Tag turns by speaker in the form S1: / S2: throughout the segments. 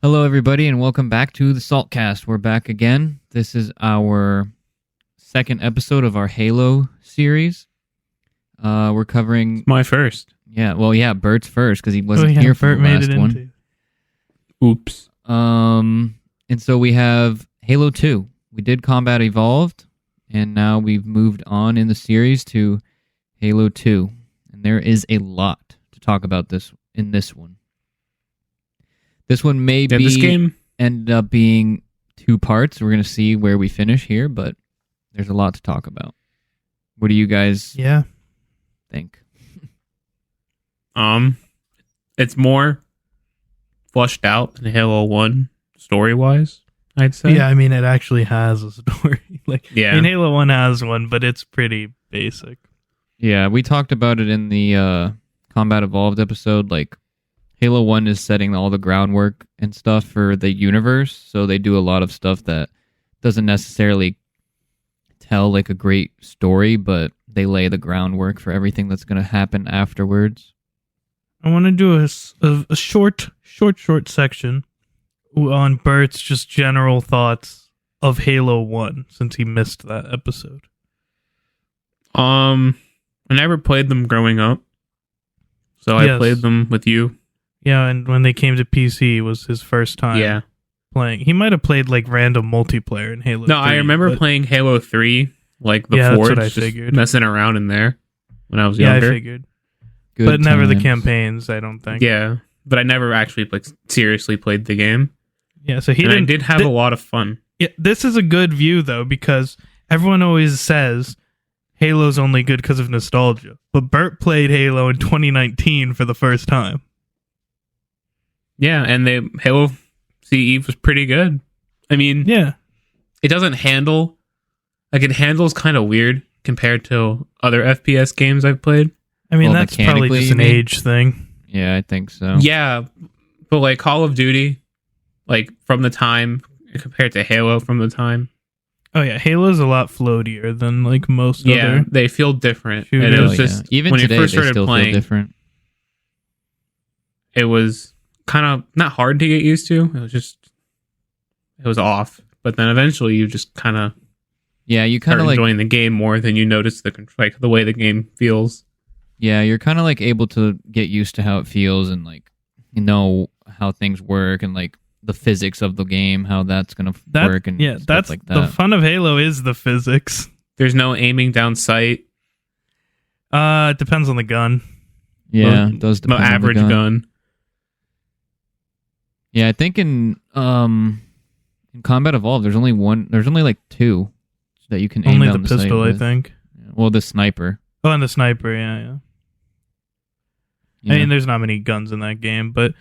S1: Hello, everybody, and welcome back to the Saltcast. We're back again. This is our second episode of our Halo series. We're covering...
S2: My first.
S1: Yeah, Bert's first, because he wasn't here for the last one.
S2: Oops.
S1: And so we have Halo 2. We did Combat Evolved, and now we've moved on in the series to Halo 2. And there is a lot to talk about in this one. This one may end up being two parts. We're going to see where we finish here, but there's a lot to talk about. What do you guys think?
S2: It's more flushed out than Halo 1 story-wise, I'd say.
S3: Yeah, I mean, it actually has a story. Halo 1 has one, but it's pretty basic.
S1: Yeah, we talked about it in the Combat Evolved episode, Halo 1 is setting all the groundwork and stuff for the universe, so they do a lot of stuff that doesn't necessarily tell a great story, but they lay the groundwork for everything that's going to happen afterwards.
S3: I want to do a short section on Bert's just general thoughts of Halo 1, since he missed that episode.
S2: I never played them growing up, so I played them with you.
S3: Yeah, and when they came to PC, it was his first time playing. He might have played random multiplayer in Halo 3.
S2: No, I remember playing Halo 3 before,
S3: that's what I
S2: just
S3: figured.
S2: Messing around in there when I was younger.
S3: Yeah, I figured.
S1: Good
S3: but never the
S1: times.
S3: campaigns, I don't think.
S2: Yeah, but I never actually seriously played the game.
S3: Yeah, so
S2: I did have a lot of fun.
S3: Yeah, this is a good view, though, because everyone always says Halo's only good because of nostalgia. But Bert played Halo in 2019 for the first time.
S2: Yeah, and Halo CE was pretty good. I mean, it doesn't handle... it handles kind of weird compared to other FPS games I've played.
S3: I mean, that's probably just an age thing.
S1: Yeah, I think so.
S2: Yeah, but Call of Duty, from the time, compared to Halo from the time.
S3: Oh yeah, Halo's a lot floatier than most other.
S2: Yeah, they feel different.
S3: shooters.
S2: And it was just,
S1: even
S2: when
S1: today,
S2: you first
S1: they
S2: started
S1: still
S2: playing,
S1: feel different.
S2: It was kind of not hard to get used to. It was off. But then eventually you just kind of
S1: you
S2: start enjoying the game more than you notice the way the game feels.
S1: Yeah, you're kind of able to get used to how it feels and know how things work and the physics of the game, how that's gonna work and stuff
S3: that's
S1: like that.
S3: The fun of Halo is the physics.
S2: There's no aiming down sight.
S3: It depends on the gun.
S1: Yeah, it does depend on
S2: average
S1: the
S2: gun.
S1: Yeah, I think in Combat Evolved, there's only two that you can aim
S3: Only
S1: down
S3: the
S1: sight
S3: pistol, I
S1: with.
S3: think.
S1: Well, the sniper.
S3: Oh, and the sniper, yeah. I mean, there's not many guns in that game, but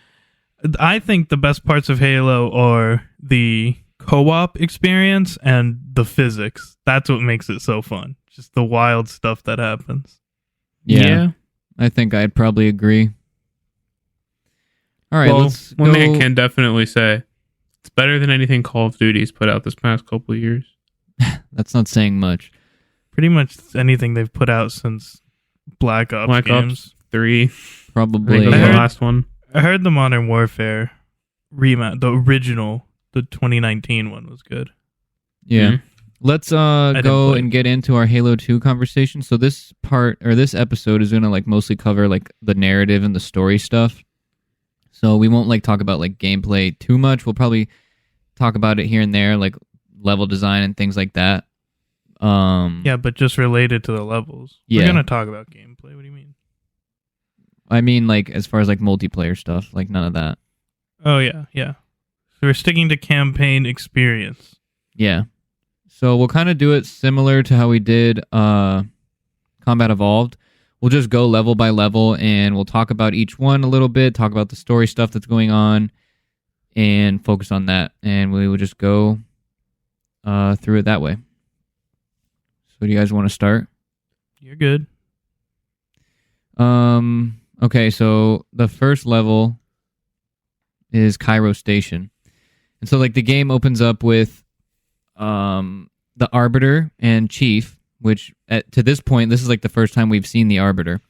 S3: I think the best parts of Halo are the co-op experience and the physics. That's what makes it so fun. Just the wild stuff that happens.
S1: Yeah. I think I'd probably agree. All right, let's
S2: one
S1: go.
S2: thing I can definitely say, it's better than anything Call of Duty's put out this past couple of years.
S1: That's not saying much.
S3: Pretty much anything they've put out since Black Ops games.
S2: Ops 3.
S1: Probably.
S2: I think the last one.
S3: I heard the Modern Warfare the original, the 2019 one was good.
S1: Yeah.
S2: Mm-hmm.
S1: Let's go and get into our Halo 2 conversation. So this episode is going to mostly cover the narrative and the story stuff. So we won't talk about gameplay too much. We'll probably talk about it here and there, level design and things like that.
S3: Yeah, but just related to the levels.
S1: Yeah.
S3: We're going to talk about gameplay. What do you mean?
S1: I mean, as far as multiplayer stuff, none of that.
S3: Oh, yeah. So we're sticking to campaign experience.
S1: Yeah. So we'll kind of do it similar to how we did Combat Evolved. We'll just go level by level, and we'll talk about each one a little bit, talk about the story stuff that's going on, and focus on that. And we will just go through it that way. So do you guys want to start?
S3: You're good.
S1: Okay, so the first level is Cairo Station. And so the game opens up with the Arbiter and Chief, which to this point, this is the first time we've seen the Arbiter.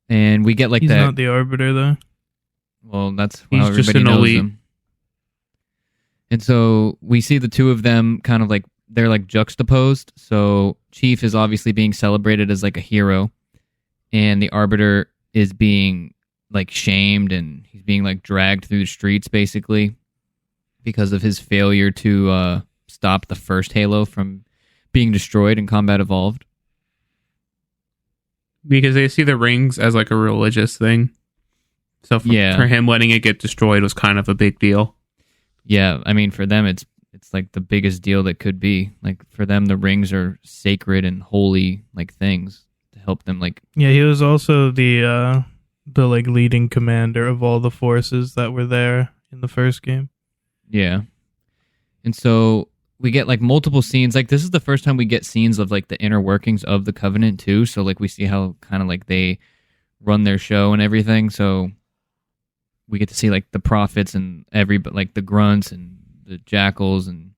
S1: And we get
S3: He's not the Arbiter, though.
S1: Well, that's
S2: He's
S1: how
S2: just
S1: everybody
S2: an
S1: knows
S2: elite.
S1: him. And so we see the two of them kind of like they're like juxtaposed. So Chief is obviously being celebrated as like a hero, and the Arbiter is being like shamed, and he's being like dragged through the streets basically because of his failure to stop the first Halo from being destroyed in Combat Evolved.
S2: Because they see the rings as like a religious thing. So for him letting it get destroyed was kind of a big deal.
S1: Yeah, I mean, for them, it's like the biggest deal that could be. Like, for them, the rings are sacred and holy, like, things to help them, like...
S3: Yeah, he was also the like, leading commander of all the forces that were there in the first game.
S1: Yeah. And so we get, like, multiple scenes. Like, this is the first time we get scenes of, like, the inner workings of the Covenant, too. So, like, we see how kind of, like, they run their show and everything. So... we get to see like the prophets and like the grunts and the jackals and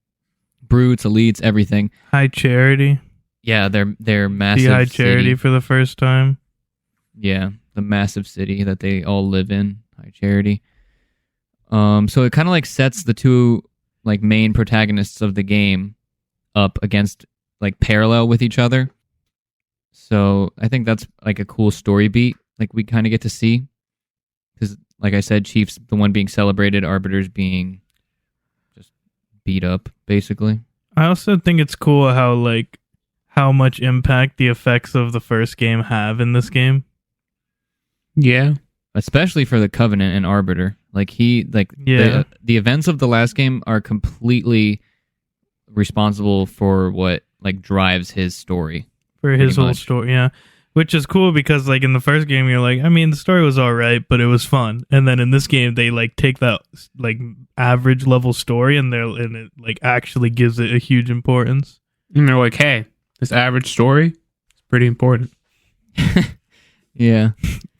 S1: brutes, elites, everything.
S3: High Charity.
S1: Yeah, they're massive.
S3: The High Charity
S1: city.
S3: for the first time.
S1: Yeah, the massive city that they all live in, High Charity. So it kind of like sets the two like main protagonists of the game up against like parallel with each other. So I think that's like a cool story beat. Like we kind of get to see because. Like I said, Chief's the one being celebrated, Arbiter's being just beat up, basically.
S3: I also think it's cool how much impact the effects of the first game have in this game.
S2: Yeah.
S1: Especially for the Covenant and Arbiter. Like the events of the last game are completely responsible for what like drives his story.
S3: For his whole story, yeah. Which is cool because, like, in the first game, you're like, I mean, the story was all right, but it was fun. And then in this game, they, like, take that, like, average level story and it, like, actually gives it a huge importance.
S2: And they're like, hey, this average story is pretty important.
S1: Yeah.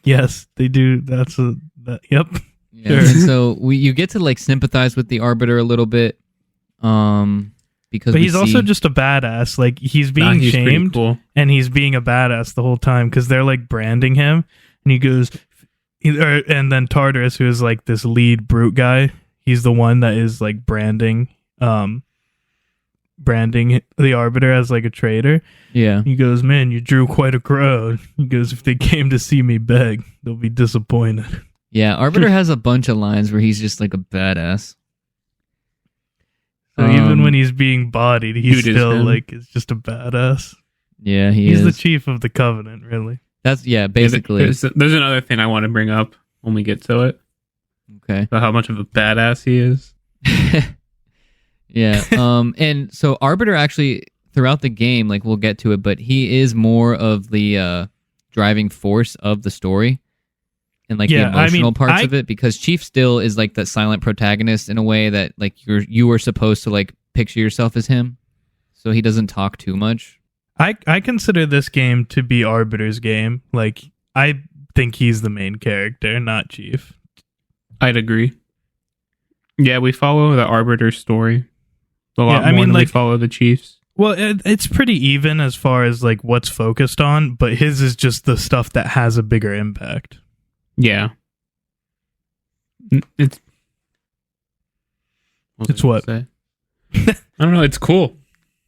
S3: Yes, they do. Yep.
S1: Yeah. Sure. And so you get to, like, sympathize with the Arbiter a little bit. But
S3: he's also just a badass. Like he's being shamed, cool. And he's being a badass the whole time because they're like branding him, and he goes, and then Tartarus, who is like this lead brute guy, he's the one that is like branding the Arbiter as like a traitor.
S1: Yeah,
S3: he goes, man, you drew quite a crowd. He goes, if they came to see me beg, they'll be disappointed.
S1: Yeah, Arbiter has a bunch of lines where he's just like a badass.
S3: So even when he's being bodied, he's still like is just a badass.
S1: Yeah,
S3: he's the chief of the Covenant, really.
S1: That's basically.
S2: There's another thing I want to bring up when we get to it.
S1: Okay.
S2: About how much of a badass he is.
S1: Yeah. And so Arbiter actually throughout the game, like we'll get to it, but he is more of the driving force of the story. And like the emotional parts of it, because Chief still is like the silent protagonist in a way that like you were supposed to like picture yourself as him, so he doesn't talk too much.
S3: I consider this game to be Arbiter's game. Like I think he's the main character, not Chief.
S2: I'd agree. Yeah, we follow the Arbiter's story a lot more than we follow the Chief's.
S3: Well, it's pretty even as far as like what's focused on, but his is just the stuff that has a bigger impact.
S2: Yeah. It's
S3: what?
S2: I don't know. It's cool.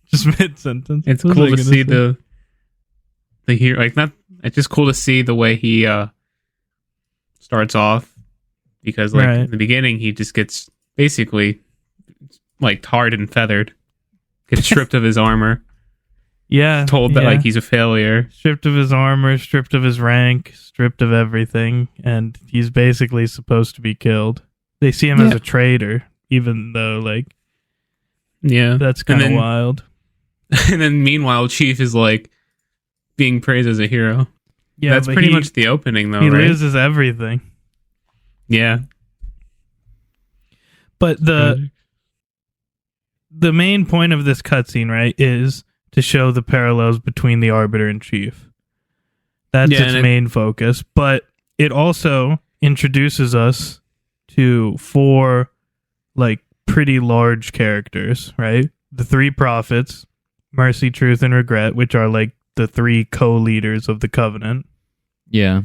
S3: Just mid-sentence.
S2: It's cool to see the hero. Like not. It's just cool to see the way he starts off, because like in the beginning he just gets basically like tarred and feathered, gets stripped of his armor.
S3: Yeah,
S2: told that like he's a failure,
S3: stripped of his armor, stripped of his rank, stripped of everything, and he's basically supposed to be killed. They see him as a traitor, even though like that's kind of wild.
S2: And then meanwhile, Chief is like being praised as a hero. Yeah, that's pretty much the opening, though. He
S3: loses everything.
S2: Yeah,
S3: but the main point of this cutscene, right, is to show the parallels between the Arbiter and Chief. That's its main focus, but it also introduces us to 4 like pretty large characters, right? The 3 prophets, Mercy, Truth, and Regret, which are like the 3 co-leaders of the Covenant.
S1: Yeah.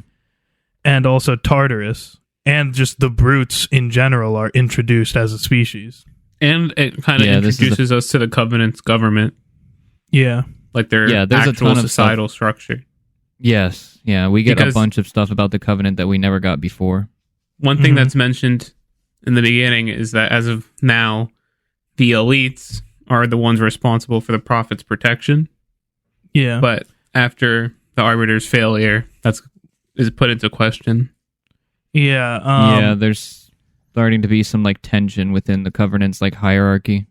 S3: And also Tartarus, and just the brutes in general are introduced as a species.
S2: And it kind of introduces us to the Covenant's government.
S3: Yeah.
S2: Like their
S1: there's
S2: actual
S1: a ton of
S2: societal structure.
S1: Yes. Yeah, we get a bunch of stuff about the Covenant that we never got before.
S2: One thing that's mentioned in the beginning is that as of now, the elites are the ones responsible for the Prophet's protection.
S3: Yeah.
S2: But after the Arbiter's failure, is put into question.
S3: Yeah.
S1: There's starting to be some like tension within the Covenant's like hierarchy.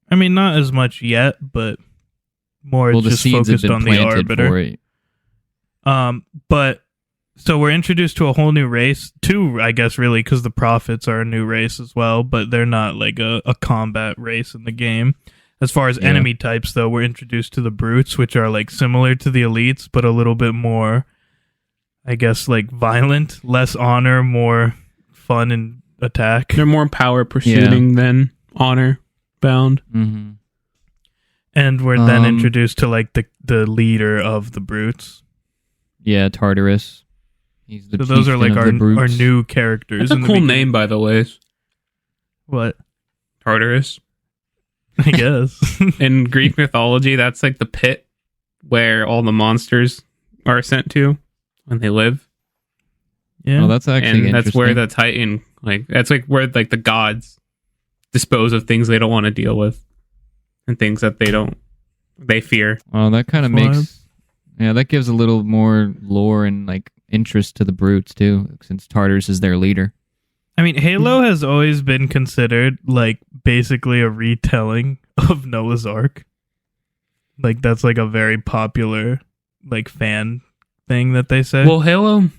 S3: I mean, not as much yet, but more
S1: the
S3: just
S1: seeds
S3: focused
S1: have been
S3: on the
S1: planted
S3: Arbiter.
S1: for it.
S3: But so we're introduced to a whole new race, two, I guess, really, because the Prophets are a new race as well, but they're not like a combat race in the game. As far as enemy types, though, we're introduced to the Brutes, which are like similar to the Elites, but a little bit more, I guess, like violent, less honor, more fun and attack.
S2: They're more power pursuing than honor bound.
S1: Mm-hmm.
S3: And we're then introduced to like the leader of the Brutes.
S1: Yeah, Tartarus. He's the
S3: so those are like our new characters.
S2: That's a cool name, by the way.
S3: What?
S2: Tartarus.
S3: I guess.
S2: In Greek mythology, that's like the pit where all the monsters are sent to when they live.
S3: Yeah,
S1: well, that's actually
S2: and that's where the Titan, like that's like where like the gods dispose of things they don't want to deal with and things that they fear.
S1: Well, that kind of that gives a little more lore and like interest to the Brutes too, since Tartarus is their leader.
S3: I mean, Halo has always been considered like basically a retelling of Noah's Ark. Like that's like a very popular like fan thing that they say.
S2: Well, Halo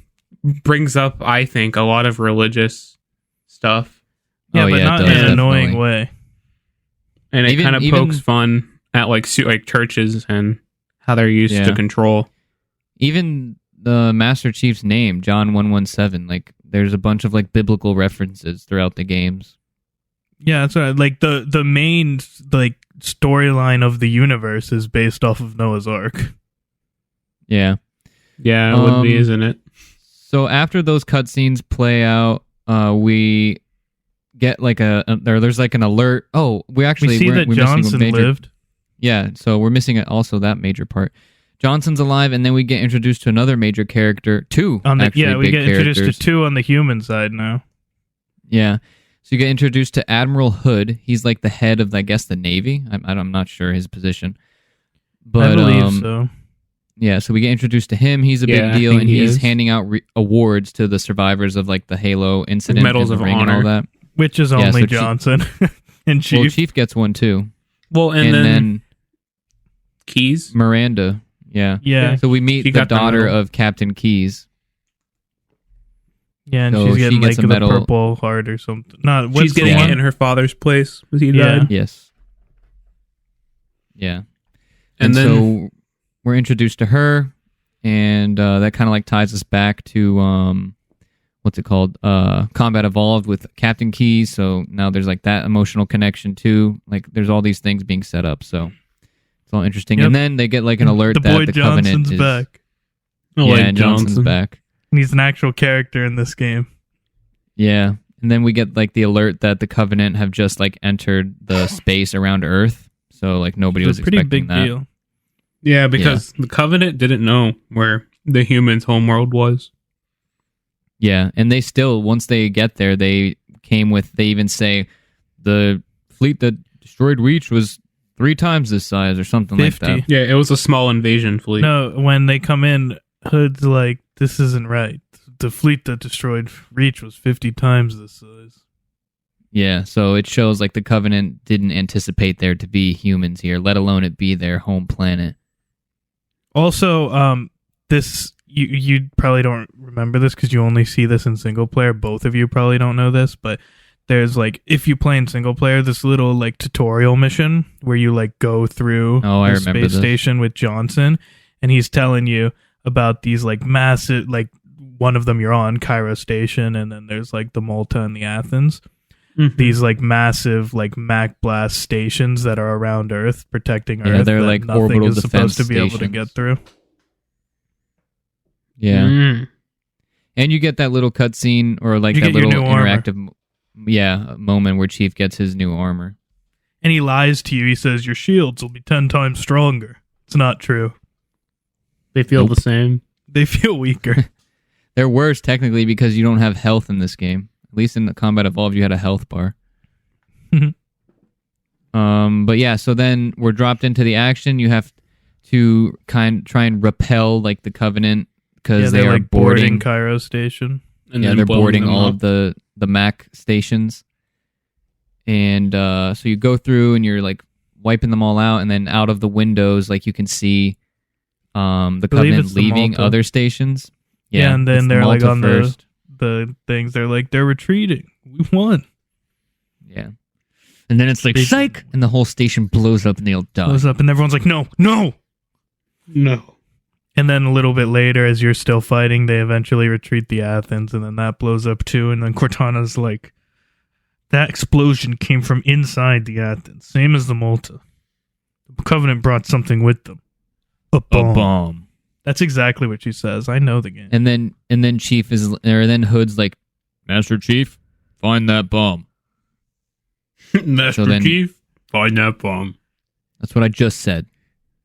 S2: brings up, I think, a lot of religious stuff.
S3: Yeah, but not in an annoying way.
S2: And it kind of pokes fun at like churches and how they're used to control.
S1: Even the Master Chief's name, John 117, like there's a bunch of like biblical references throughout the games.
S3: Yeah, that's right. Like the main like storyline of the universe is based off of Noah's Ark.
S1: Yeah.
S2: Yeah, it would be, isn't it?
S1: So after those cutscenes play out, we get like there's like an alert. Oh, we
S3: see that Johnson lived.
S1: Yeah, so we're missing also that major part. Johnson's alive, and then we get introduced to another major character, two.
S3: We get introduced to two on the human side now.
S1: Yeah, so you get introduced to Admiral Hood. He's like the head of, I guess, the Navy. I'm not sure his position, but
S3: I believe so.
S1: Yeah, so we get introduced to him. He's a big deal, and he's handing out awards to the survivors of like the Halo incident,
S2: medals of honor,
S1: and all that.
S3: Which is only Johnson and Chief.
S1: Well, Chief gets one too.
S2: Well, and then Keyes,
S1: Miranda.
S3: Yeah.
S1: So we meet the daughter of Captain Keyes.
S3: Yeah, and she's getting like the Purple Heart or something.
S2: She's getting it in her father's place because he died.
S1: Yes. Yeah. And then so we're introduced to her, and that kind of like ties us back to what's it called? Combat Evolved with Captain Keyes. So now there's like that emotional connection too. Like there's all these things being set up. So it's all interesting. Yep. And then they get like an alert that the Covenant is
S3: back.
S1: Johnson's back.
S3: And he's an actual character in this game.
S1: Yeah. And then we get like the alert that the Covenant have just like entered the space around Earth. So like nobody was expecting that. Pretty big deal.
S2: Yeah, because the Covenant didn't know where the humans' homeworld was.
S1: Yeah, and they still, once they get there, they even say the fleet that destroyed Reach was 3 times this size or something
S3: 50.
S1: like that.
S2: Yeah, it was a small invasion fleet.
S3: No, when they come in, Hood's like, this isn't right. The fleet that destroyed Reach was 50 times this size.
S1: Yeah, so it shows like the Covenant didn't anticipate there to be humans here, let alone it be their home planet.
S3: Also, this you probably don't remember this because you only see this in single player. Both of you probably don't know this, but there's like, if you play in single player, this little like tutorial mission where you like go through the space station with Johnson, and he's telling you about these like massive, like one of them you're on, Cairo Station, and then there's like the Malta and the Athens. Mm-hmm. These like massive like Mac blast stations that are around Earth, protecting Earth.
S1: They're
S3: that
S1: like
S3: nothing
S1: orbital
S3: is supposed
S1: defense
S3: to be able to
S1: stations.
S3: get through.
S1: Yeah. And you get that little cutscene or like
S3: You
S1: that
S3: get your
S1: little
S3: new armor.
S1: interactive moment where Chief gets his new armor.
S3: And he lies to you. He says your shields will be 10 times stronger. It's not true.
S2: They feel the same.
S3: They feel weaker.
S1: They're worse technically because you don't have health in this game. At least in the Combat Evolved, you had a health bar. But yeah, so then we're dropped into the action. You have to try and repel like the Covenant because they are
S3: like boarding Cairo Station.
S2: And
S1: yeah,
S2: then
S1: they're
S2: blowing
S1: boarding
S2: them
S1: all
S2: up.
S1: of the Mac stations. And so you go through and you're like wiping them all out, and then out of the windows, like you can see the Covenant leaving
S3: Malta.
S1: other stations.
S3: Yeah, and then
S1: it's
S3: they're like
S1: Malta
S3: on
S1: first.
S3: the things. They're like, they're retreating. We won.
S1: Yeah. And then it's like, psych! And the whole station blows up and they all die.
S3: Blows up, and everyone's like, no.
S2: No.
S3: And then a little bit later, as you're still fighting, they eventually retreat the Athens, and then that blows up too. And then Cortana's like, that explosion came from inside the Athens, same as the Malta. The Covenant brought something with them. A bomb. That's exactly what she says. I know the game.
S1: And then Chief is, or then Hood's like, Master Chief, find that bomb.
S2: Master Chief, find that bomb.
S1: That's what I just said.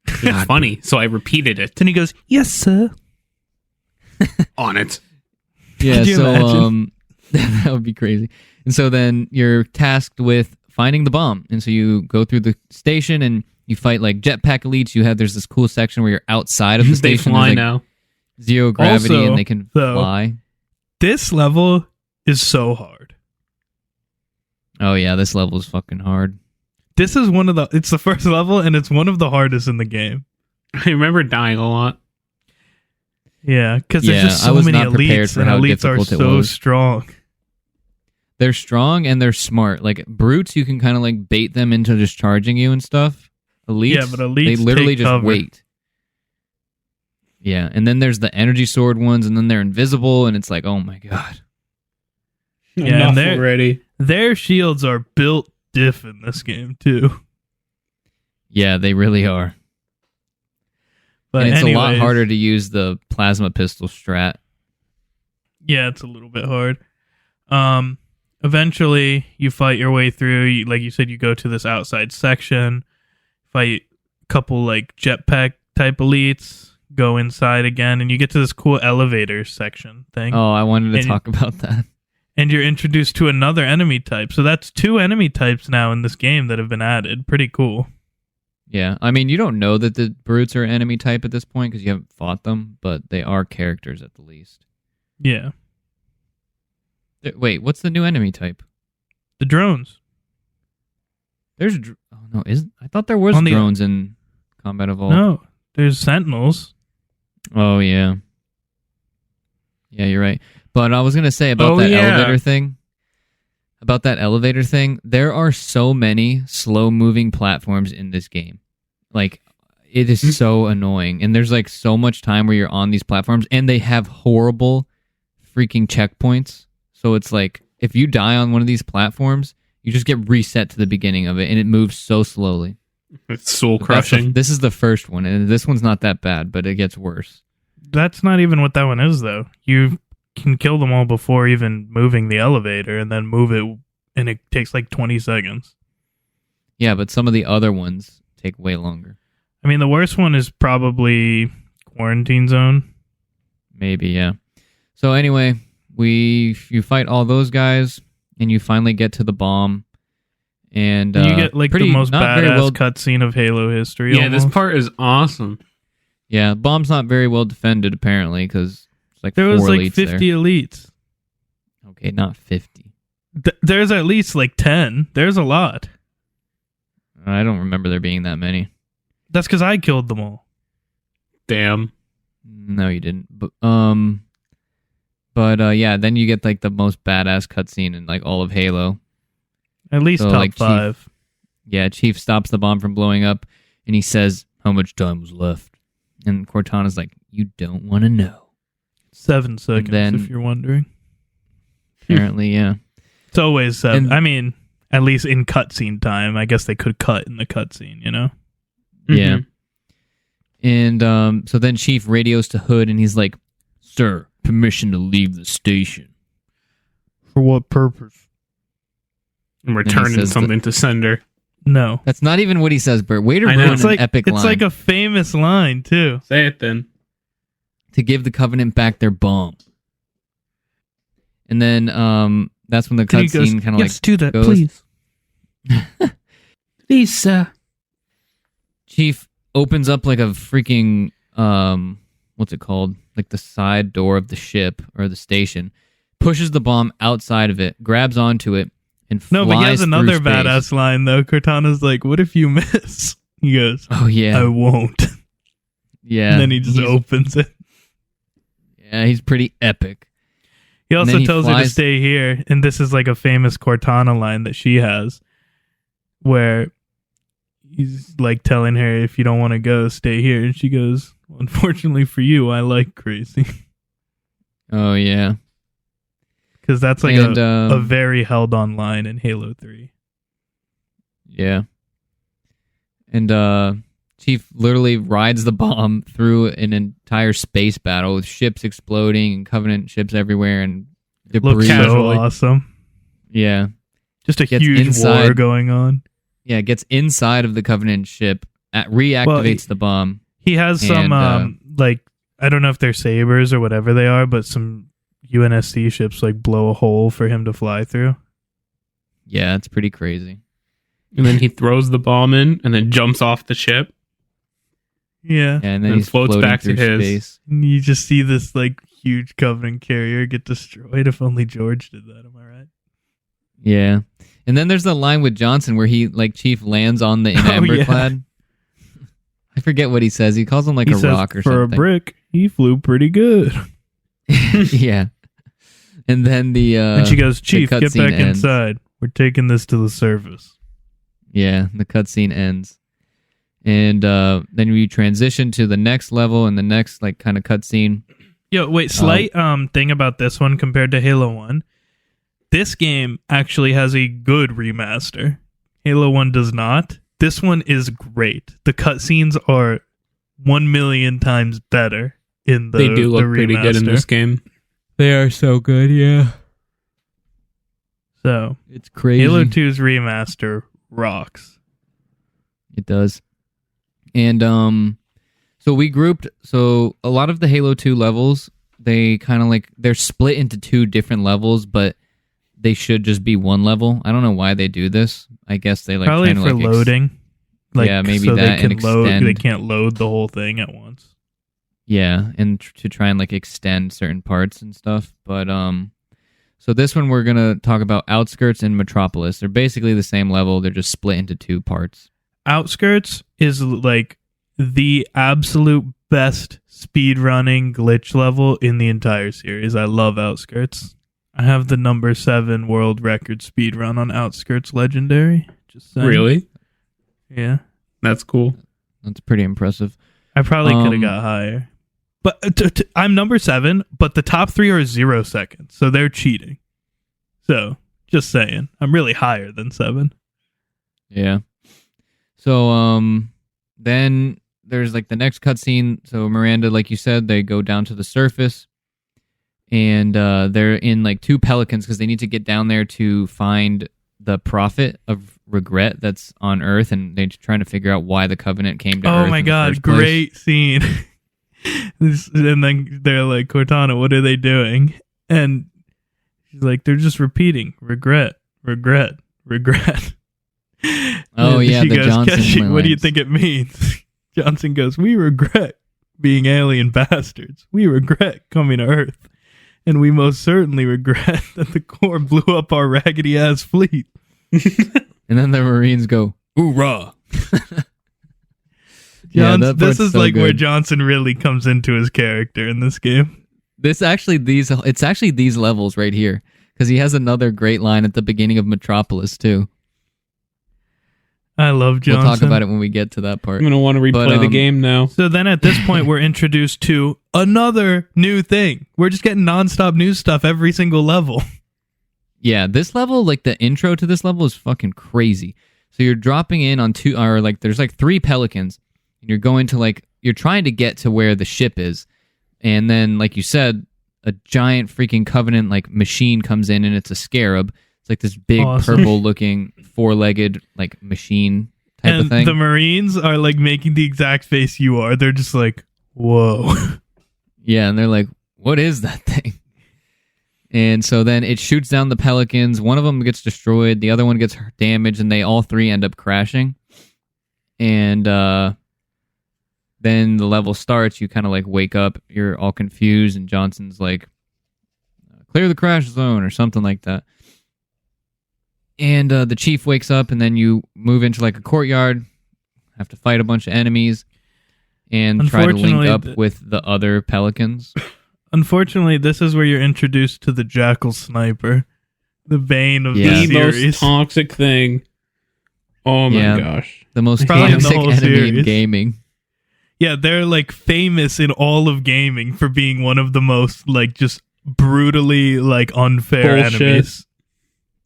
S2: It's funny, so I repeated it.
S3: Then he goes, yes, sir.
S2: On it.
S1: Yeah,
S3: Could you
S1: so
S3: imagine?
S1: that would be crazy. And so then you're tasked with finding the bomb. And so you go through the station and you fight like jetpack elites. There's this cool section where you're outside of the
S2: They
S1: station.
S2: fly
S1: There's, like,
S2: now.
S1: Zero gravity
S3: Also,
S1: and they can fly.
S3: This level is so hard.
S1: Oh yeah, this level is fucking hard.
S3: This is it's the first level, and it's one of the hardest in the game.
S2: I remember dying a lot.
S3: Yeah, because
S1: Yeah,
S3: there's just
S1: I
S3: so
S1: was
S3: many
S1: not prepared
S3: elites,
S1: for
S3: and
S1: how
S3: elites are
S1: difficult it
S3: so
S1: was.
S3: strong.
S1: They're strong and they're smart. Like brutes, you can kind of like bait them into just charging you and stuff. Elites,
S3: Yeah, but elites
S1: they literally
S3: take
S1: just
S3: cover.
S1: wait. Yeah, and then there's the energy sword ones, and then they're invisible, and it's like, oh my god.
S3: Yeah, and
S2: Enough already.
S3: Their shields are built diff in this game too.
S1: Yeah, they really are.
S3: But
S1: And it's a lot
S3: anyways,
S1: harder to use the plasma pistol strat.
S3: Yeah, it's a little bit hard. Eventually, you fight your way through. Like you said, you go to this outside section, fight a couple like jetpack type elites, go inside again, and you get to this cool elevator section thing.
S1: Oh, I wanted to
S3: And-
S1: talk about that.
S3: And you're introduced to another enemy type. So that's 2 enemy types now in this game that have been added. Pretty cool.
S1: Yeah, I mean, you don't know that the brutes are enemy type at this point because you haven't fought them, but they are characters at the least.
S3: Yeah.
S1: Wait, what's the new enemy type?
S3: The drones.
S1: There's I thought there was
S3: On the-
S1: drones in Combat Evolved.
S3: No, there's sentinels.
S1: Oh yeah. Yeah, you're right. But I was gonna say about
S2: Oh,
S1: that
S2: yeah.
S1: elevator thing. About that elevator thing, there are so many slow-moving platforms in this game. Like, it is so annoying. And there's like so much time where you're on these platforms, and they have horrible freaking checkpoints. So it's like, if you die on one of these platforms, you just get reset to the beginning of it, and it moves so slowly.
S2: It's soul
S1: But that's
S2: crushing.
S1: this is the first one, and this one's not that bad, but it gets worse.
S3: That's not even what that one is, though. You can kill them all before even moving the elevator, and then move it, and it takes like 20 seconds.
S1: Yeah, but some of the other ones take way longer.
S3: I mean, the worst one is probably Quarantine Zone.
S1: Maybe, yeah. So anyway, you fight all those guys, and you finally get to the bomb, and
S3: You get like the most
S1: not very
S3: badass
S1: well.
S3: cutscene of Halo history.
S2: Yeah,
S3: almost.
S2: this part is awesome.
S1: Yeah, bomb's not very well defended apparently because it's like
S3: There
S1: 4
S3: was like
S1: elites
S3: 50
S1: there.
S3: elites.
S1: Okay, not 50.
S3: There's at least like 10. There's a lot.
S1: I don't remember there being that many.
S3: That's because I killed them all.
S2: Damn.
S1: No, you didn't. But yeah, then you get like the most badass cutscene in like all of Halo.
S3: At least
S1: So,
S3: top
S1: like,
S3: 5.
S1: Yeah, Chief stops the bomb from blowing up, and he says, "How much time was left?" And Cortana's like, "You don't want to know."
S3: 7 seconds,
S1: then-
S3: if you're wondering.
S1: Apparently, yeah.
S3: It's always 7.
S1: And-
S3: I mean, at least in cutscene time. I guess they could cut in the cutscene, you know?
S1: Yeah.
S2: Mhm.
S1: And so then Chief radios to Hood, and he's like, "Sir, permission to leave the station.
S3: For what purpose?
S2: I'm returning something to sender.
S3: No.
S1: That's not even what he says, Bert. Way to ruin an epic line.
S3: It's like a famous line, too.
S2: Say it then.
S1: To give the Covenant back their bomb. And then that's when the cutscene kind of
S3: yes, do that,
S1: goes.
S3: Please.
S2: Please, sir.
S1: Chief opens up like a freaking, what's it called? Like the side door of the ship or the station. Pushes the bomb outside of it, grabs onto it, and flies. No, but he has
S3: another badass line, though. Cortana's like, what if you miss? He goes,
S1: oh, yeah.
S3: I won't.
S1: Yeah.
S3: And then he just opens it.
S1: Yeah, he's pretty epic.
S3: He also tells her to stay here, and this is like a famous Cortana line that she has, where he's like telling her, if you don't want to go, stay here. And she goes, well, unfortunately for you, I like crazy.
S1: Oh, yeah.
S3: Because that's like a very held-on line in Halo 3.
S1: Yeah. And Chief literally rides the bomb through an entire space battle with ships exploding and Covenant ships everywhere and debris.
S3: Looks so awesome.
S1: Yeah.
S3: Just a huge war going on.
S1: Yeah, it gets inside of the Covenant ship, reactivates the bomb.
S3: He has some, like, I don't know if they're sabers or whatever they are, but some UNSC ships, like, blow a hole for him to fly through.
S1: Yeah, it's pretty crazy.
S2: And then he throws the bomb in and then jumps off the ship.
S3: Yeah.
S1: And then he floats back to his space.
S3: And you just see this, like, huge Covenant carrier get destroyed. If only George did that, am I right?
S1: Yeah. And then there's the line with Johnson where he, like, Chief lands on the amberclad. I forget what he says. He calls him, like, a rock or something.
S3: For a brick, he flew pretty good.
S1: Yeah. And then
S3: and she goes, Chief, get back inside. We're taking this to the surface.
S1: Yeah, the cutscene ends. And then we transition to the next level and the next, like, kind of cutscene.
S3: Yo, wait, slight thing about this one compared to Halo 1. This game actually has a good remaster. Halo 1 does not. This one is great. The cutscenes are 1,000,000 times better in the
S2: They do look pretty good in this game.
S1: They are so good, yeah.
S3: So,
S1: it's crazy.
S3: Halo 2's remaster rocks.
S1: It does. And so we grouped, so a lot of the Halo 2 levels, they kind of like, they're split into two different levels, but they should just be one level. I don't know why they do this. I guess they like
S3: probably for like loading. Like,
S1: yeah, maybe
S3: so
S1: that
S3: they can
S1: and extend.
S3: They can't load the whole thing at once.
S1: Yeah, and to try and like extend certain parts and stuff. But so this one we're gonna talk about Outskirts and Metropolis. They're basically the same level. They're just split into two parts.
S3: Outskirts is like the absolute best speedrunning glitch level in the entire series. I love Outskirts. I have the number 7 world record speedrun on Outskirts Legendary. Just saying.
S2: Really?
S3: Yeah.
S2: That's cool.
S1: That's pretty impressive.
S3: I probably could have got higher. But I'm number 7, but the top 3 are 0 seconds, so they're cheating. So, just saying. I'm really higher than 7.
S1: Yeah. So, then there's like the next cutscene. So Miranda, like you said, they go down to the surface. And they're in like 2 pelicans because they need to get down there to find the prophet of regret that's on Earth, and they're trying to figure out why the Covenant came to Earth.
S3: Oh my god, great scene. And then they're like, Cortana, what are they doing? And she's like, they're just repeating regret, regret, regret.
S1: Oh yeah, the Johnson
S3: what do you think it means? Johnson goes, we regret being alien bastards. We regret coming to Earth. And we most certainly regret that the Corps blew up our raggedy-ass fleet.
S1: And then the Marines go, hoorah!
S3: This is so like good. Where Johnson really comes into his character in this game.
S1: It's actually these levels right here. Because he has another great line at the beginning of Metropolis, too.
S3: I love Johnson.
S1: We'll talk about it when we get to that part.
S2: I'm going to want to replay the game now.
S3: So then at this point, we're introduced to another new thing. We're just getting nonstop new stuff every single level.
S1: Yeah, this level, like the intro to this level is fucking crazy. So you're dropping in on there's like 3 pelicans. And you're going to you're trying to get to where the ship is. And then, like you said, a giant freaking Covenant like machine comes in, and it's a scarab. It's like this big purple looking 4-legged like machine type of thing.
S3: The Marines are like making the exact face you are. They're just like, whoa.
S1: Yeah, and they're like, what is that thing? And so then it shoots down the Pelicans. One of them gets destroyed. The other one gets damaged, and they all three end up crashing. And then the level starts. You kind of like wake up. You're all confused, and Johnson's like, clear the crash zone or something like that. And the chief wakes up, and then you move into like a courtyard, have to fight a bunch of enemies, and try to link up with the other Pelicans.
S3: Unfortunately, this is where you're introduced to the Jackal Sniper, the bane of the series.
S2: Most toxic thing. Oh my gosh.
S1: The most toxic enemy
S3: series.
S1: In gaming.
S3: Yeah, they're like famous in all of gaming for being one of the most like just brutally like unfair enemies.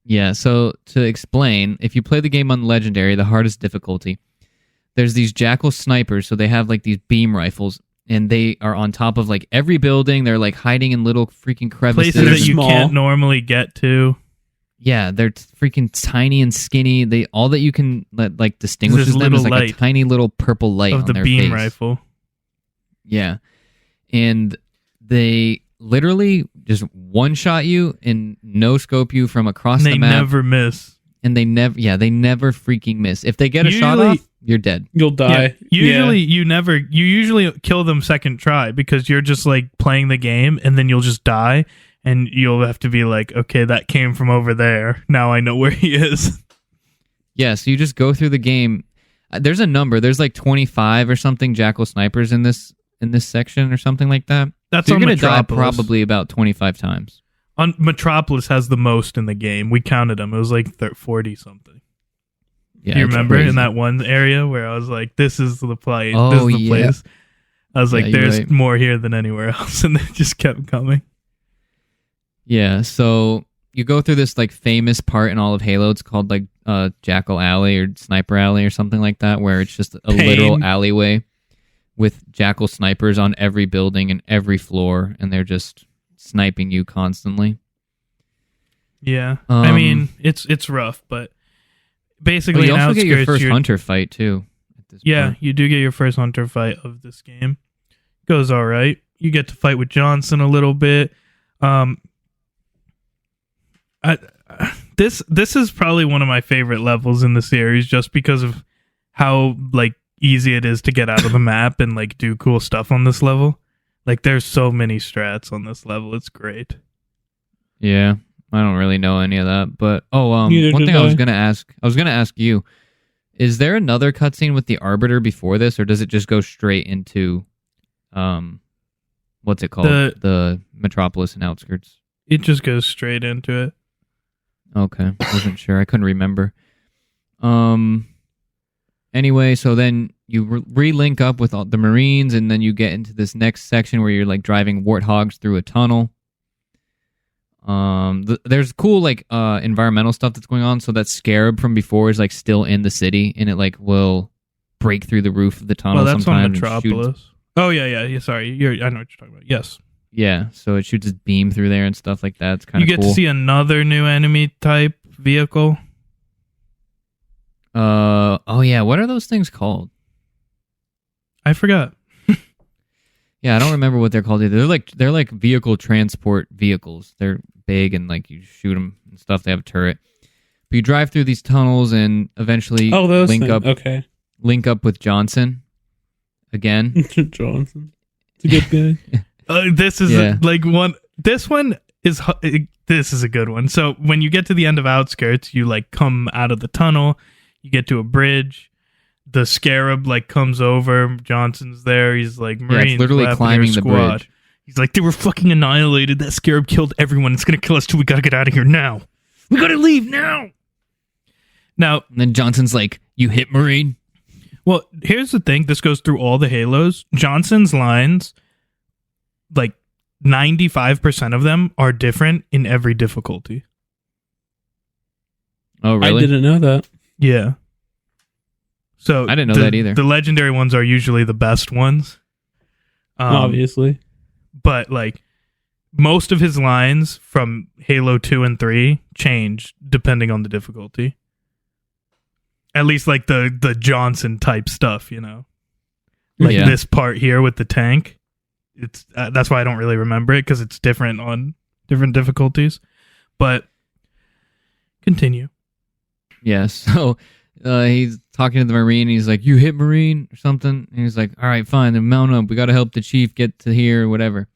S1: Yeah, so to explain, if you play the game on Legendary, the hardest difficulty, there's these Jackal Snipers, so they have like these beam rifles, and they are on top of like every building. They're like hiding in little freaking crevices.
S3: Places that you can't normally get to.
S1: Yeah, they're freaking tiny and skinny. They all that you can like distinguishes them is like a tiny little purple light on their face.
S3: Of the beam rifle.
S1: Yeah, and they literally just one-shot you and no-scope you from across the map.
S3: They never miss.
S1: And they never freaking miss. If they get a shot off, you're dead.
S2: You'll die.
S3: Yeah, you usually kill them second try because you're just like playing the game and then you'll just die and you'll have to be like, okay, that came from over there. Now I know where he is.
S1: Yeah, so you just go through the game. There's a number. There's like 25 or something Jackal Snipers in this section or something like that.
S3: That's
S1: so you're
S3: going to
S1: die probably about 25 times.
S3: On Metropolis has the most in the game. We counted them. It was like 40 something. Yeah, do you remember crazy. In that one area where I was like, "This is the place. This is the place." I was like, "There's more here than anywhere else," and they just kept coming.
S1: Yeah, so you go through this like famous part in all of Halo. It's called like Jackal Alley or Sniper Alley or something like that, where it's just a literal alleyway with Jackal Snipers on every building and every floor, and they're just sniping you constantly.
S3: Yeah, I mean it's rough, but basically,
S1: you also get your first hunter fight too.
S3: Point. You do get your first hunter fight of this game. Goes all right. You get to fight with Johnson a little bit. This is probably one of my favorite levels in the series, just because of how like easy it is to get out of the map and like do cool stuff on this level. Like there's so many strats on this level. It's great.
S1: Yeah, I don't really know any of that, but one thing I was gonna ask you, is there another cutscene with the Arbiter before this, or does it just go straight into what's it called? The Metropolis and Outskirts?
S3: It just goes straight into it.
S1: Okay, wasn't sure. I couldn't remember. Anyway, so then you re-link up with all the Marines, and then you get into this next section where you're like driving warthogs through a tunnel. There's cool like environmental stuff that's going on. So that scarab from before is like still in the city, and it like will break through the roof of the tunnel.
S3: Well, that's
S1: on
S3: Metropolis. Oh yeah. Sorry, I know what you're talking about. Yes.
S1: Yeah, so it shoots its beam through there and stuff like that. It's kind of cool.
S3: You get to see another new enemy type vehicle.
S1: Oh yeah, what are those things called?
S3: I forgot.
S1: Yeah, I don't remember what they're called either. They're like vehicle transport vehicles. They're big and like you shoot them and stuff. They have a turret. But you drive through these tunnels and eventually link up with Johnson again.
S2: Johnson, it's a good guy.
S3: This is This is a good one. So when you get to the end of Outskirts, you like come out of the tunnel, you get to a bridge, the Scarab like comes over, Johnson's there, he's like, Marines,
S1: it's literally climbing the bridge.
S3: He's like, they were fucking annihilated, that Scarab killed everyone, it's gonna kill us too, we gotta get out of here now. We gotta leave now! Now,
S1: and then Johnson's like, you hit Marine?
S3: Well, here's the thing, this goes through all the Halos. Johnson's lines, like 95% of them are different in every difficulty.
S1: Oh, really?
S2: I didn't know that.
S3: Yeah. So
S1: I didn't know that either.
S3: The legendary ones are usually the best ones.
S2: Obviously.
S3: But like most of his lines from Halo 2 and 3 change depending on the difficulty. At least like the Johnson type stuff, you know. Like this part here with the tank. It's that's why I don't really remember it, because it's different on different difficulties. But continue.
S1: Yeah, so he's talking to the Marine. He's like, "You hit Marine," or something. And he's like, "All right, fine. Then mount up. We got to help the chief get to here, or whatever."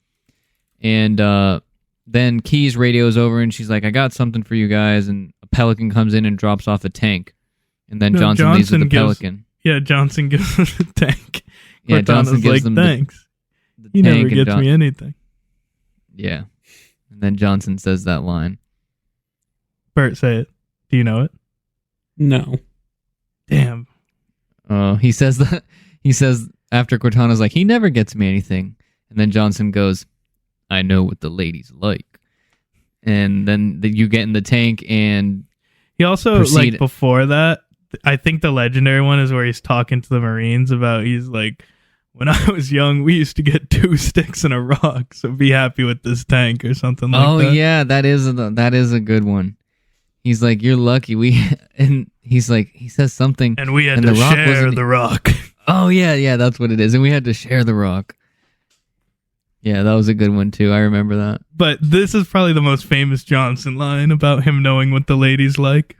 S1: And then Keyes radios over, and she's like, "I got something for you guys." And a Pelican comes in and drops off a tank. And then Johnson leaves with the Pelican.
S3: Yeah, Johnson gives them the tank.
S1: Yeah, Johnson gives them
S3: thanks.
S1: The
S3: he
S1: tank,
S3: never gets me anything.
S1: Yeah. And then Johnson says that line.
S3: Bert, say it. Do you know it?
S2: No.
S3: Damn.
S1: He says that. He says after Cortana's like, "He never gets me anything." And then Johnson goes, "I know what the ladies like." And then you get in the tank, and
S3: he also, like, before that, I think the legendary one is where he's talking to the Marines about, he's like, "When I was young, we used to get 2 sticks and a rock, so be happy with this tank," or something like that.
S1: Oh, yeah, that is a good one. He's like, "You're lucky." And he's like, he says something.
S3: And we had to share the rock.
S1: Oh, yeah, that's what it is. And we had to share the rock. Yeah, that was a good one, too. I remember that.
S3: But this is probably the most famous Johnson line about him knowing what the ladies like.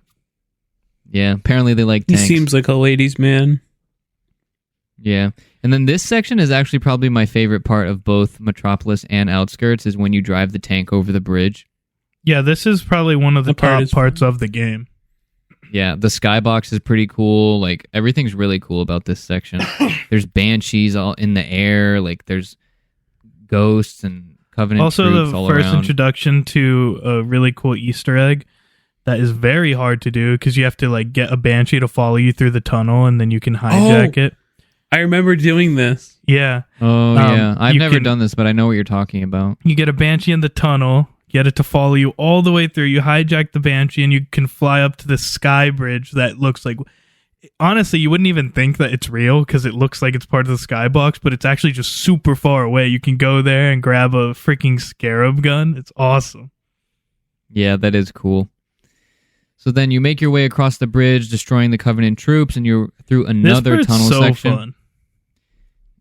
S1: Yeah, apparently they like tanks.
S2: He seems like a ladies' man.
S1: Yeah. And then this section is actually probably my favorite part of both Metropolis and Outskirts, is when you drive the tank over the bridge.
S3: Yeah, this is probably one of the top parts of the game.
S1: Yeah, the skybox is pretty cool. Like, everything's really cool about this section. There's banshees all in the air. Like, there's ghosts and Covenant troops all around. Also, the first
S3: introduction to a really cool Easter egg that is very hard to do, because you have to, like, get a Banshee to follow you through the tunnel, and then you can hijack it.
S2: I remember doing this.
S3: Yeah.
S1: Oh, yeah. I've never done this, but I know what you're talking about.
S3: You get a Banshee in the tunnel, get it to follow you all the way through. You hijack the Banshee, and you can fly up to this sky bridge that looks like... Honestly, you wouldn't even think that it's real, because it looks like it's part of the skybox, but it's actually just super far away. You can go there and grab a freaking Scarab gun. It's awesome.
S1: Yeah, that is cool. So then you make your way across the bridge, destroying the Covenant troops, and you're through another tunnel section.
S3: Fun.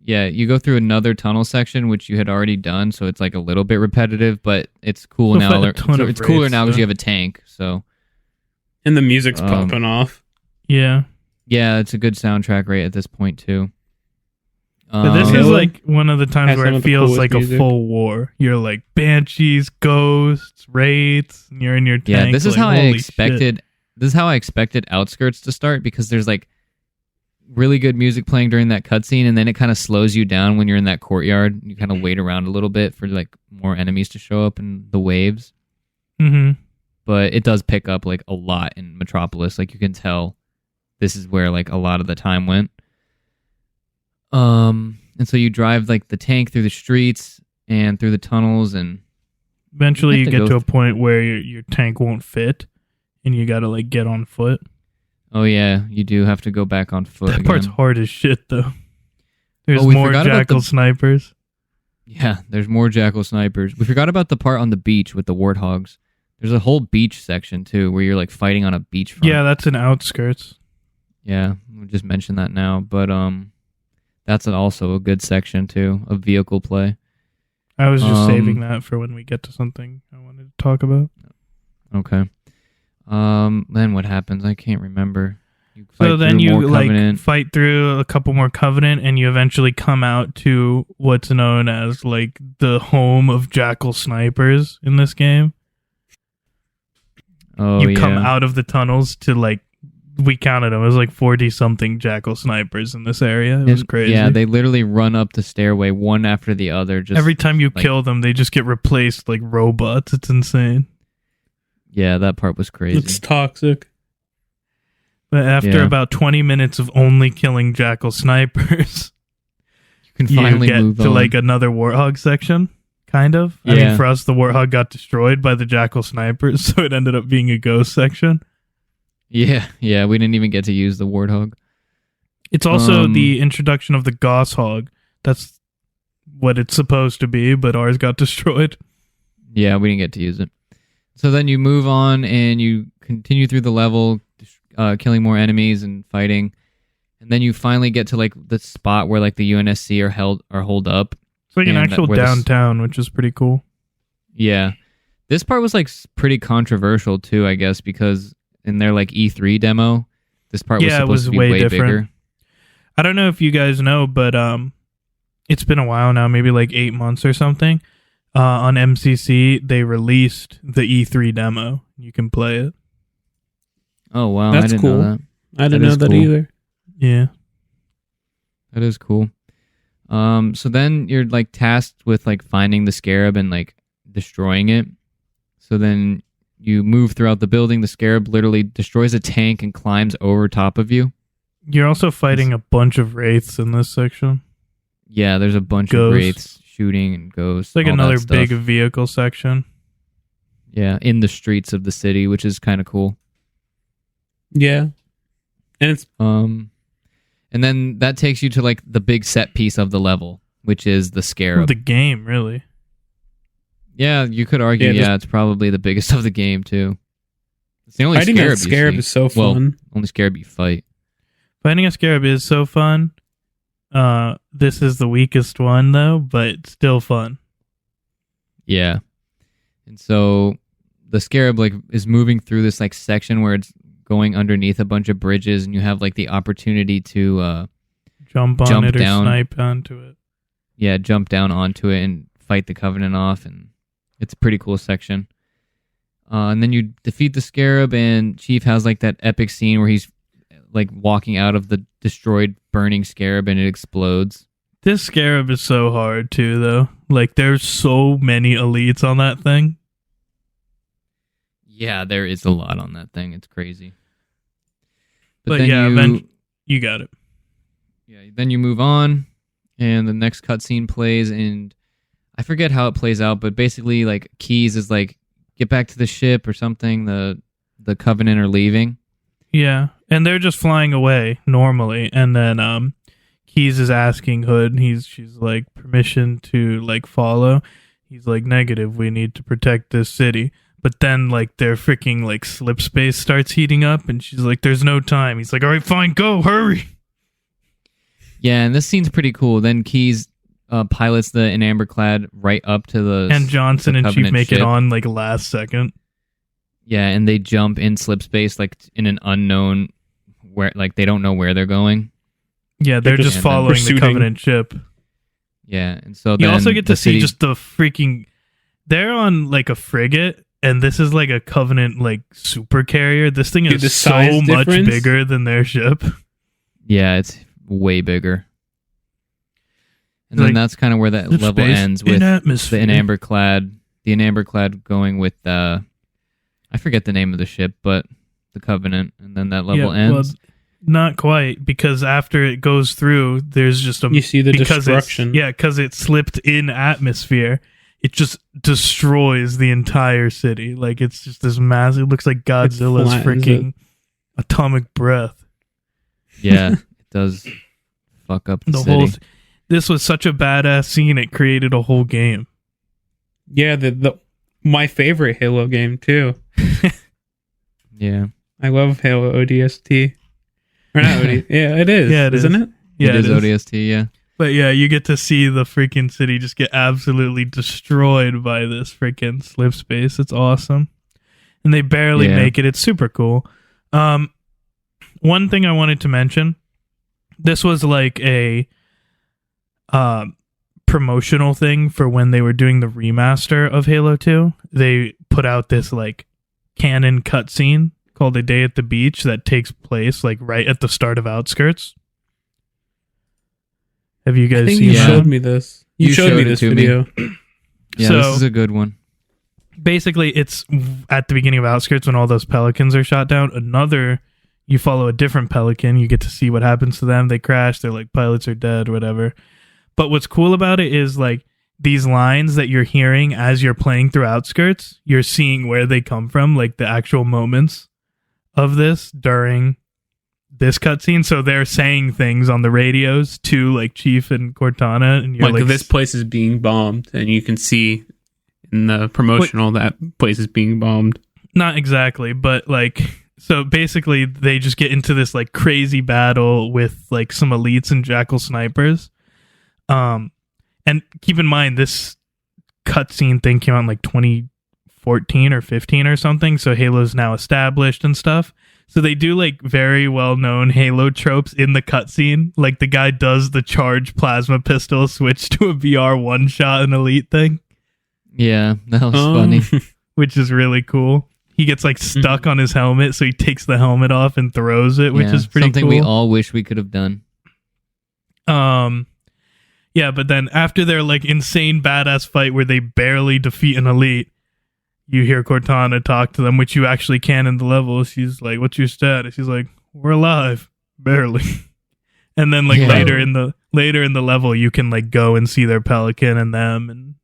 S1: Yeah, you go through another tunnel section, which you had already done, so it's like a little bit repetitive, but it's cool now. It's cooler now because you have a tank. So,
S2: and the music's popping off.
S3: Yeah.
S1: Yeah, it's a good soundtrack right at this point, too.
S3: But this is like one of the times where it feels like music. A full war. You're like banshees, ghosts, wraiths, and you're in your tank.
S1: Yeah, this is
S3: like,
S1: how I expected. Shit. This is how I expected Outskirts to start, because there's like really good music playing during that cutscene, and then it kind of slows you down when you're in that courtyard. You kind of wait around a little bit for like more enemies to show up in the waves.
S3: Mm-hmm.
S1: But it does pick up like a lot in Metropolis. Like, you can tell this is where like a lot of the time went. And so you drive like the tank through the streets and through the tunnels, and
S3: eventually you get to a point where your tank won't fit, and you gotta like get on foot.
S1: Oh yeah, you do have to go back on foot.
S3: That part's hard as shit, though. There's more jackal snipers.
S1: Yeah, there's more jackal snipers. We forgot about the part on the beach with the warthogs. There's a whole beach section too, where you're like fighting on a beachfront.
S3: Yeah, that's in Outskirts.
S1: Yeah, we'll just mention that now, but that's also a good section too of vehicle play.
S3: I was just saving that for when we get to something I wanted to talk about.
S1: Okay. Then what happens? I can't remember.
S3: So then you like fight through a couple more Covenant, and you eventually come out to what's known as like the home of jackal snipers in this game.
S1: Oh,
S3: you come out of the tunnels to like, we counted them. It was like 40-something jackal snipers in this area. It was crazy.
S1: Yeah, they literally run up the stairway one after the other. Just
S3: every time you kill them, they just get replaced like robots. It's insane.
S1: Yeah, that part was crazy.
S2: It's toxic.
S3: But after about 20 minutes of only killing jackal snipers,
S1: you can finally
S3: get
S1: move
S3: to
S1: on.
S3: like another warthog section. Kind of.
S1: Yeah.
S3: I mean, for us, the warthog got destroyed by the jackal snipers, so it ended up being a ghost section.
S1: Yeah, we didn't even get to use the warthog.
S3: It's also the introduction of the Goshawk. That's what it's supposed to be, but ours got destroyed.
S1: Yeah, we didn't get to use it. So then you move on and you continue through the level, killing more enemies and fighting. And then you finally get to like the spot where like the UNSC are holed up.
S3: It's like an actual downtown, which is pretty cool.
S1: Yeah. This part was like pretty controversial too, I guess, because in their like E3 demo, this part was supposed to be way different. Bigger.
S3: I don't know if you guys know, but it's been a while now, maybe like 8 months or something. On MCC, they released the E3 demo. You can play it.
S1: Oh, wow.
S2: That's
S1: I didn't
S2: cool.
S1: know that.
S2: I didn't know that either.
S3: Yeah.
S1: That is cool. So then you're like tasked with like finding the scarab and like destroying it. So then you move throughout the building. The scarab literally destroys a tank and climbs over top of you.
S3: You're also fighting a bunch of wraiths in this section.
S1: Yeah, there's a bunch of wraiths shooting and ghosts.
S3: It's like another big vehicle section.
S1: Yeah, in the streets of the city, which is kind of cool.
S2: Yeah. And it's
S1: and then that takes you to like the big set piece of the level, which is the scarab.
S3: The game, really.
S1: Yeah, you could argue. Yeah, it's probably the biggest of the game too. It's the only
S2: scarab is so fun.
S1: Well, only scarab you fight.
S3: Fighting a scarab is so fun. This is the weakest one though, but still fun.
S1: Yeah. And so the scarab like is moving through this like section where it's going underneath a bunch of bridges, and you have like the opportunity to
S3: jump on it down, or snipe onto it.
S1: Yeah, jump down onto it and fight the Covenant off, and it's a pretty cool section. And then you defeat the scarab, and Chief has like that epic scene where he's like walking out of the destroyed burning scarab and it explodes.
S3: This scarab is so hard too though. Like there's so many elites on that thing.
S1: Yeah, there is a lot on that thing. It's crazy.
S3: But yeah, you got it.
S1: Yeah, then you move on and the next cutscene plays, and I forget how it plays out, but basically like Keyes is like, get back to the ship or something. The Covenant are leaving.
S3: Yeah, and they're just flying away normally, and then Keyes is asking Hood. She's like, permission to like follow. He's like, negative. We need to protect this city. But then like their freaking like slip space starts heating up, and she's like, "There's no time." He's like, "All right, fine, go, hurry."
S1: Yeah, and this scene's pretty cool. Then Keyes pilots the Enamberclad right up to the
S3: and Johnson
S1: the
S3: and Chief make
S1: ship.
S3: It on like last second.
S1: Yeah, and they jump in slip space like in an unknown where like they don't know where they're going.
S3: Yeah, they're just following the Covenant ship.
S1: Yeah, and so
S3: you also get to see just the freaking. They're on like a frigate, and this is like a Covenant like super carrier. This thing is so much bigger than their ship.
S1: Yeah, it's way bigger. And then that's kind of where that level ends with the Enamberclad. The Enamberclad going with I forget the name of the ship, but the Covenant, and then that level ends.
S3: Well, not quite, because after it goes through, there's just
S2: you see the destruction.
S3: Because it slipped in atmosphere. It just destroys the entire city. Like, it's just this massive... It looks like Godzilla's freaking atomic breath.
S1: Yeah, it does fuck up the city.
S3: This was such a badass scene, it created a whole game.
S2: Yeah, my favorite Halo game, too.
S1: Yeah.
S2: I love Halo ODST. Or not ODST. Yeah, it is. Yeah, isn't it?
S1: Yeah, it is ODST, yeah.
S3: But yeah, you get to see the freaking city just get absolutely destroyed by this freaking slip space. It's awesome. And they barely make it. It's super cool. One thing I wanted to mention, this was like a promotional thing for when they were doing the remaster of Halo 2. They put out this like canon cutscene called A Day at the Beach that takes place like right at the start of Outskirts. Have you guys seen that?
S2: You showed me this. You showed me this video.
S1: Yeah, this is a good one.
S3: Basically, it's at the beginning of Outskirts when all those pelicans are shot down. You follow a different pelican. You get to see what happens to them. They crash. They're like, pilots are dead, whatever. But what's cool about it is like these lines that you're hearing as you're playing through Outskirts, you're seeing where they come from, like the actual moments of this during this cutscene. So they're saying things on the radios to like Chief and Cortana, and you're
S2: like this place is being bombed, and you can see in the promotional that place is being bombed.
S3: Not exactly, but like, so basically they just get into this like crazy battle with like some elites and jackal snipers. And keep in mind, this cutscene thing came out in like 2014 or 15 or something, so Halo's now established and stuff. So they do like very well-known Halo tropes in the cutscene. Like the guy does the charged plasma pistol switch to a VR one-shot and elite thing.
S1: Yeah, that was funny.
S3: Which is really cool. He gets like stuck on his helmet, so he takes the helmet off and throws it, which is pretty
S1: something
S3: cool.
S1: we all wish we could have done.
S3: Yeah, but then after their like insane badass fight where they barely defeat an elite, you hear Cortana talk to them, which you actually can in the level. She's like, "What's your status?" She's like, "We're alive, barely." And then like later in the level, you can like go and see their pelican and them, and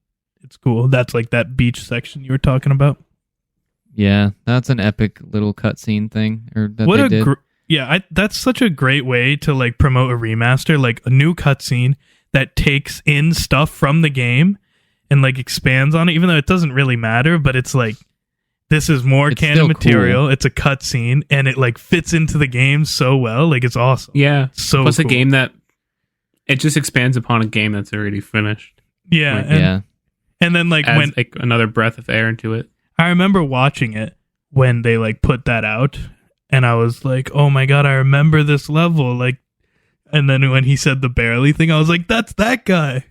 S3: it's cool. That's like that beach section you were talking about.
S1: Yeah, that's an epic little cutscene thing. Or that they did.
S3: That's such a great way to like promote a remaster, like a new cutscene that takes in stuff from the game and like expands on it, even though it doesn't really matter. But it's like, this is more canon material. Cool. It's a cutscene, and it like fits into the game so well. Like it's awesome.
S2: Yeah,
S3: so
S2: plus
S3: cool.
S2: A game that it just expands upon a game that's already finished.
S3: Yeah,
S2: like,
S3: and then like
S2: adds,
S3: when
S2: like another breath of air into it.
S3: I remember watching it when they like put that out, and I was like, "Oh my god, I remember this level!" Like, and then when he said the barely thing, I was like, "That's that guy."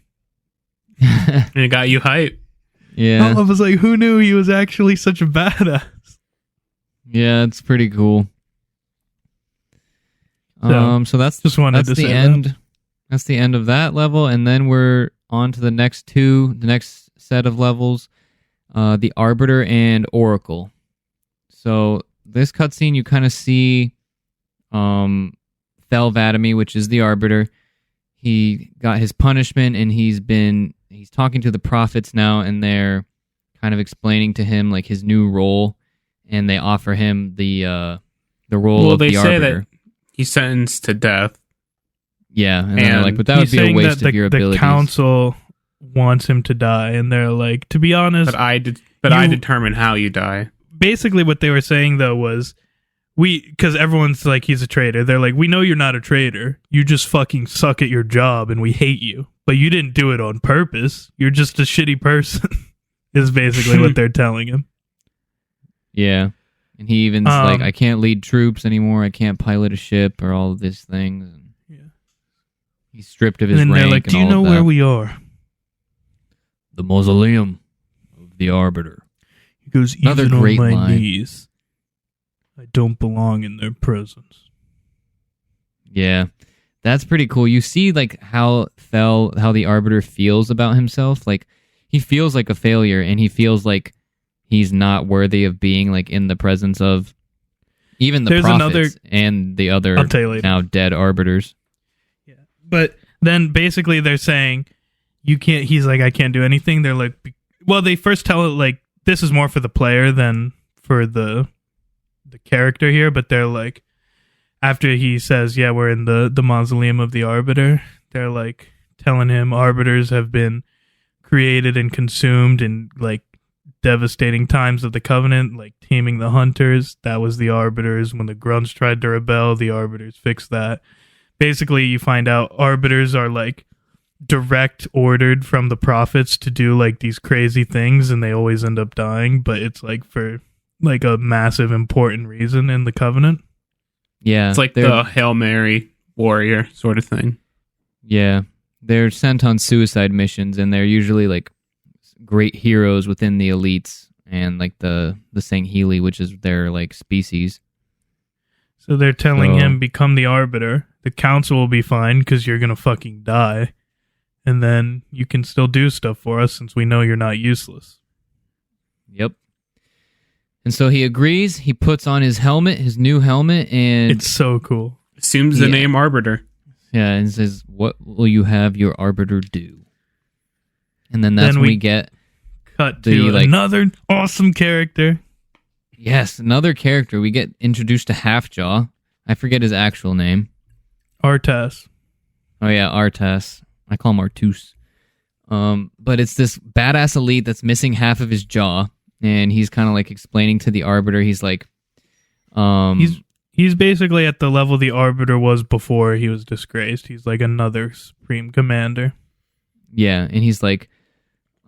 S2: And it got you hype.
S1: Yeah,
S3: I was like, "Who knew he was actually such a badass?"
S1: Yeah, it's pretty cool. So that's
S3: just wanted
S1: that's
S3: to
S1: the
S3: say
S1: end.
S3: That.
S1: That's the end of that level, and then we're on to the next set of levels. The Arbiter and Oracle. So this cutscene, you kind of see Thel Vadamy, which is the Arbiter. He got his punishment, and he's talking to the prophets now, and they're kind of explaining to him like his new role, and they offer him the role of the Arbiter. Well, they say that
S2: he's sentenced to death.
S1: Yeah, and they're like, but that would be a waste of your abilities.
S3: The council wants him to die, and they're like, to be honest,
S2: but I determine how you die.
S3: Basically what they were saying though was, because everyone's like, he's a traitor, they're like, we know you're not a traitor, you just fucking suck at your job and we hate you, but you didn't do it on purpose, you're just a shitty person. Is basically what they're telling him.
S1: Yeah, and he even's like, I can't lead troops anymore, I can't pilot a ship, or all of these things. And he's stripped of his rank.
S3: And they're like, do you know where we are?
S1: The mausoleum of the Arbiter.
S3: He goes,
S1: another
S3: even
S1: great
S3: on my
S1: line.
S3: Knees, I don't belong in their presence.
S1: Yeah, that's pretty cool. You see, like how the Arbiter feels about himself. Like he feels like a failure, and he feels like he's not worthy of being like in the presence of even the prophets and the other now dead Arbiters.
S3: Yeah, but then basically they're saying, you can't. He's like, I can't do anything. They're like, well, they first tell it like, this is more for the player than for the character here. But they're like, after he says, yeah, we're in the mausoleum of the Arbiter, they're like telling him Arbiters have been created and consumed in like devastating times of the Covenant, like taming the Hunters. That was the Arbiters. When the Grunts tried to rebel, the Arbiters fixed that. Basically, you find out Arbiters are like direct ordered from the prophets to do like these crazy things, and they always end up dying, but it's like for like a massive important reason in the Covenant.
S1: Yeah,
S2: it's like the Hail Mary warrior sort of thing.
S1: Yeah, they're sent on suicide missions, and they're usually like great heroes within the elites and like the Sangheili, which is their like species.
S3: So they're telling him, become the Arbiter. The council will be fine because you're gonna fucking die. And then you can still do stuff for us since we know you're not useless.
S1: Yep. And so he agrees. He puts on his helmet, his new helmet, and
S3: it's so cool.
S2: Assumes the name Arbiter.
S1: Yeah, and says, "What will you have your Arbiter do?" And then that's when we get
S3: cut to another awesome character.
S1: Yes, another character. We get introduced to Halfjaw. I forget his actual name.
S3: Artas.
S1: Oh yeah, Artas. I call him Artus. But it's this badass elite that's missing half of his jaw, and he's kind of like explaining to the Arbiter. He's like,
S3: he's basically at the level the Arbiter was before he was disgraced. He's like another Supreme Commander.
S1: Yeah, and he's like,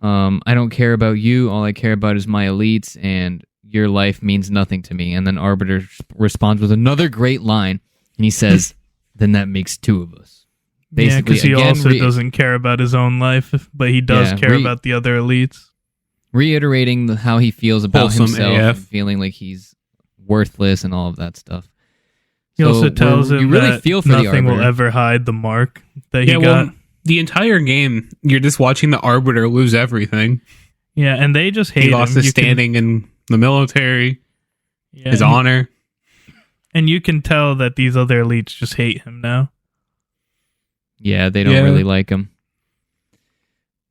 S1: I don't care about you. All I care about is my elites, and your life means nothing to me. And then Arbiter responds with another great line, and he says, then that makes two of us.
S3: Basically, because he also doesn't care about his own life, but he does care about the other elites.
S1: Reiterating how he feels about himself, feeling like he's worthless and all of that stuff.
S3: He also tells him that nothing will ever hide the mark that he got. Well,
S2: the entire game, you're just watching the Arbiter lose everything.
S3: Yeah, and they just hate him.
S2: He lost his standing in the military, his honor.
S3: And you can tell that these other elites just hate him now.
S1: Yeah, they don't really like him.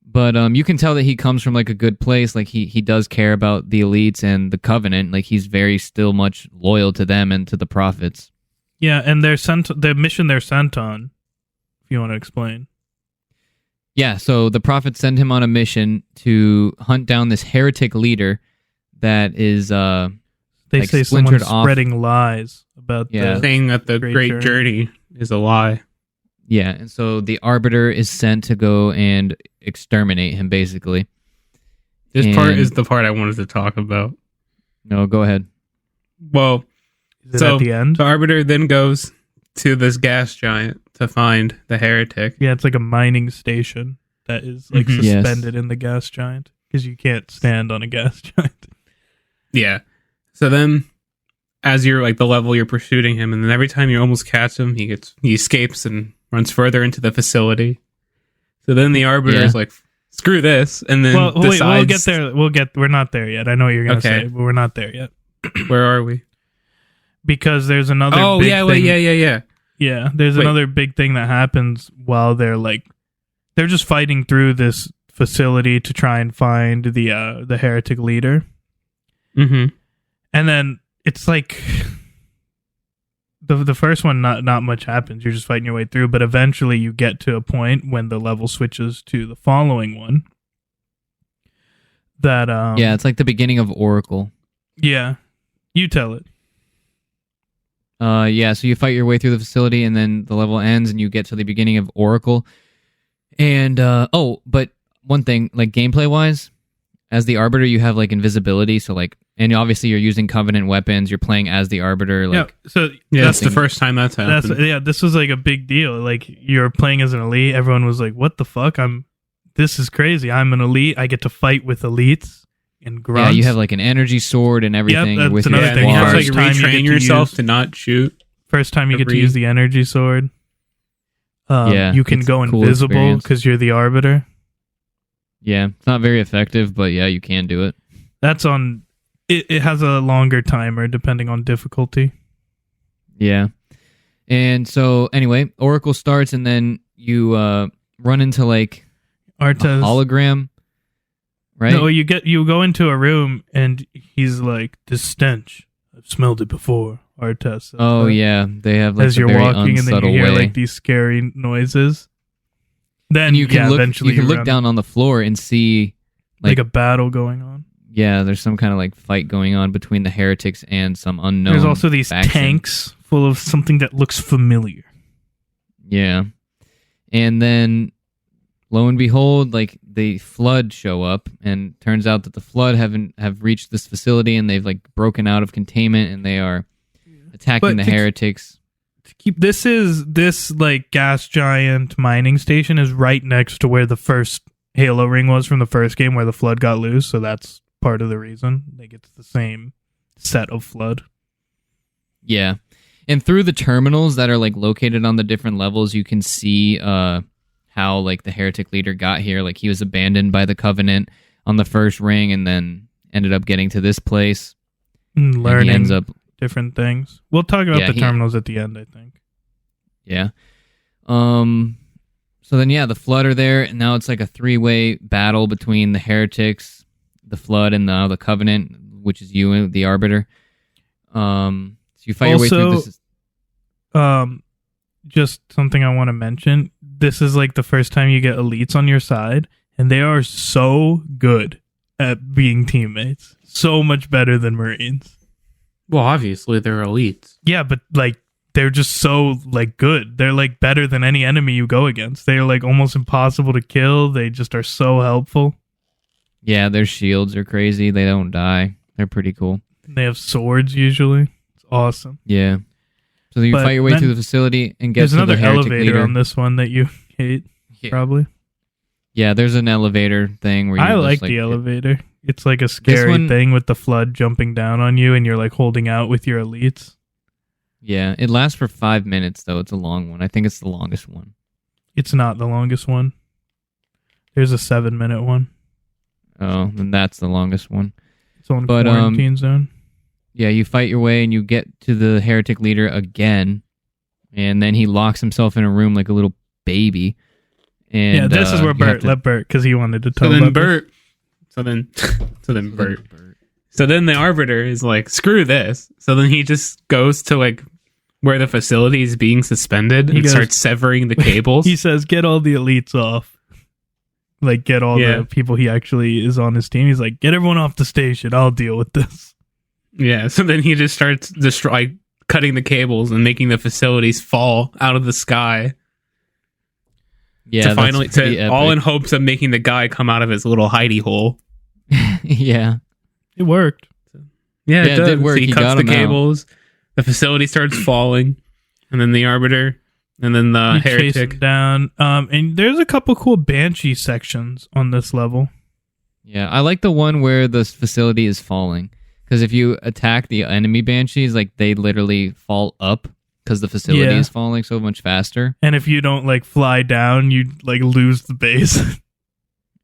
S1: But you can tell that he comes from like a good place. Like he does care about the elites and the Covenant. Like he's very still much loyal to them and to the prophets.
S3: Yeah, and the mission they're sent on, if you want to explain.
S1: Yeah, so the prophets send him on a mission to hunt down this heretic leader that is
S3: they say someone's spreading lies about
S2: saying that the Great Journey is a lie.
S1: Yeah, and so the Arbiter is sent to go and exterminate him, basically.
S2: This part is the part I wanted to talk about.
S1: No, go ahead.
S2: Well,
S3: at the end?
S2: The Arbiter then goes to this gas giant to find the heretic.
S3: Yeah, it's like a mining station that is like suspended in the gas giant, because you can't stand on a gas giant.
S2: Yeah. So then, as you're like the level you're pursuing him, and then every time you almost catch him, he escapes and runs further into the facility. So then the Arbiter is like, screw this, and then decides...
S3: we'll get there. We're not there yet. I know what you're going to say, but we're not there yet.
S2: Where are we?
S3: Because there's another big thing. Yeah, there's another big thing that happens while they're just fighting through this facility to try and find the heretic leader.
S2: Mm-hmm.
S3: And then it's like... The first one, not much happens. You're just fighting your way through, but eventually you get to a point when the level switches to the following one. That
S1: it's like the beginning of Oracle.
S3: Yeah, you tell it.
S1: So you fight your way through the facility, and then the level ends, and you get to the beginning of Oracle. And but one thing, like gameplay wise, as the Arbiter, you have like invisibility, so like. And obviously, you're using Covenant weapons. You're playing as the Arbiter.
S2: That's the first time that's happened.
S3: This was like a big deal. Like you're playing as an elite. Everyone was like, "What the fuck? This is crazy. I'm an elite. I get to fight with elites and grunts."
S1: Yeah, you have like an energy sword and everything.
S3: Yeah, that's another thing.
S2: You have to retrain yourself to not shoot.
S3: First time you get to use the energy sword. You can go invisible because you're the Arbiter.
S1: Yeah, it's not very effective, but yeah, you can do it.
S3: That's on. It has a longer timer depending on difficulty.
S1: Yeah. And so anyway, Oracle starts, and then you run into like
S3: Artez.
S1: A hologram, right?
S3: No, you go into a room, and he's like, "This stench, I've smelled it before." Artez.
S1: Yeah, they have like
S3: as you're walking, and then you hear like these scary noises. Then
S1: and you can look down on the floor and see
S3: like a battle going on.
S1: Yeah, there's some kind of like fight going on between the heretics and some unknown.
S3: There's also these
S1: faction.
S3: Tanks full of something that looks familiar.
S1: Yeah. And then lo and behold, like the Flood show up, and turns out that the Flood have reached this facility, and they've like broken out of containment, and they are attacking the heretics.
S3: This like gas giant mining station is right next to where the first Halo ring was from the first game, where the Flood got loose, so that's part of the reason. Like it's the same set of Flood.
S1: Yeah. And through the terminals that are like located on the different levels, you can see how like the heretic leader got here. Like he was abandoned by the Covenant on the first ring, and then ended up getting to this place.
S3: Learning ends up different things. We'll talk about the terminals at the end, I think.
S1: Yeah. So then the Flood are there, and now it's like a 3-way battle between the heretics, the Flood, and the Covenant, which is you, the Arbiter. So you fight your way through this.
S3: Just something I want to mention. This is like the first time you get elites on your side, and they are so good at being teammates. So much better than Marines.
S2: Well, obviously they're elites.
S3: Yeah, but like they're just so like good. They're like better than any enemy you go against. They're like almost impossible to kill. They just are so helpful.
S1: Yeah, their shields are crazy. They don't die. They're pretty cool.
S3: They have swords usually. It's awesome.
S1: Yeah. So you fight your way through the facility and get to the heretic
S3: There's another elevator
S1: leader.
S3: on this one that you hate, probably.
S1: Yeah, there's an elevator thing where you
S3: I like the elevator. It's like a scary
S1: one,
S3: thing with the flood jumping down on you and you're like holding out with your elites.
S1: Yeah, it lasts for 5 minutes though. It's a long one. I think it's the longest one.
S3: It's not the longest one. There's a 7-minute one.
S1: Oh, then that's the longest one.
S3: It's on quarantine zone.
S1: Yeah, you fight your way and you get to the heretic leader again, and then he locks himself in a room like a little baby. And
S3: yeah, this is where Bert let Bert because he wanted to tell.
S2: So then the Arbiter is like, screw this. So then he just goes to like where the facility is being suspended and starts severing the cables.
S3: He says, "Get all the elites off." Like, get all the people he actually is on his team. He's like, "Get everyone off the station. I'll deal with this."
S2: Yeah. So then he just starts cutting the cables and making the facilities fall out of the sky.
S1: Yeah,
S2: all in hopes of making the guy come out of his little hidey hole.
S1: Yeah,
S3: it worked.
S2: Yeah, it did work. So he cuts the cables. Out. The facility starts falling, and then the Arbiter, and then the heretic
S3: down. And there's a couple cool Banshee sections on this level.
S1: Yeah, I like the one where the facility is falling, because if you attack the enemy Banshees, like they literally fall up. Because the facility is falling so much faster.
S3: And if you don't like fly down, you like lose the base.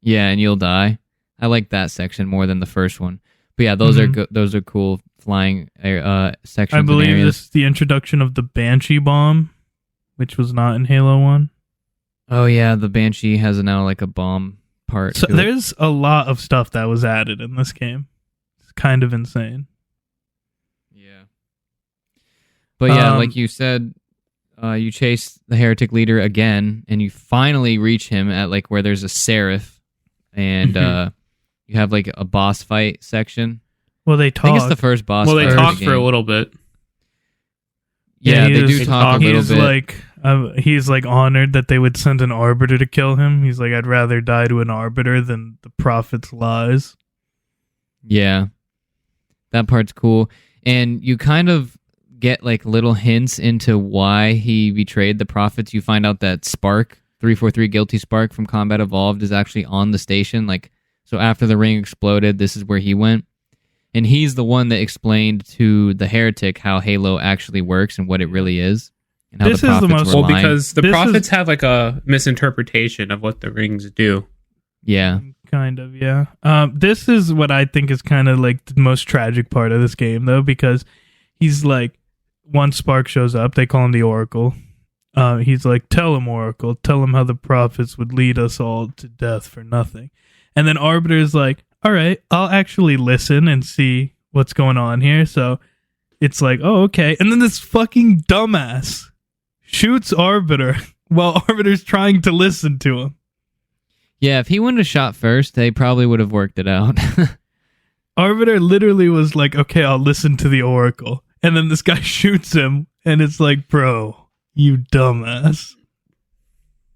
S1: Yeah, and you'll die. I like that section more than the first one. But yeah, those are cool flying sections.
S3: I believe this is the introduction of the Banshee bomb, which was not in Halo 1.
S1: Oh yeah, the Banshee has now like a bomb part.
S3: So there's a lot of stuff that was added in this game. It's kind of insane.
S1: But yeah, like you said, you chase the heretic leader again, and you finally reach him at like where there's a Seraph, and you have like a boss fight section.
S3: Well, they talk.
S1: I think it's the first boss fight.
S2: Well, they talk for a little bit.
S1: Yeah, they do talk a little bit.
S3: He's like honored that they would send an Arbiter to kill him. He's like, I'd rather die to an Arbiter than the Prophet's lies. Yeah.
S1: That part's cool. And you kind of get like little hints into why he betrayed the Prophets. You find out that Spark, 343 Guilty Spark from Combat Evolved, is actually on the station. Like, so after the ring exploded, this is where he went. And he's the one that explained to the heretic how Halo actually works and what it really is. And how the Prophets were lying.
S2: Because the Prophets have like a misinterpretation of what the rings do.
S1: Yeah.
S3: Kind of, yeah. This is what I think is kind of like the most tragic part of this game, though, because he's like, once Spark shows up, they call him the Oracle. He's like, tell him, Oracle. Tell him how the Prophets would lead us all to death for nothing. And then Arbiter is like, all right, I'll actually listen and see what's going on here. So it's like, oh, okay. And then this fucking dumbass shoots Arbiter while Arbiter's trying to listen to him.
S1: Yeah, if he wouldn't have shot first, they probably would have worked it out.
S3: Arbiter literally was like, okay, I'll listen to the Oracle. And then this guy shoots him, and it's like, bro, you dumbass.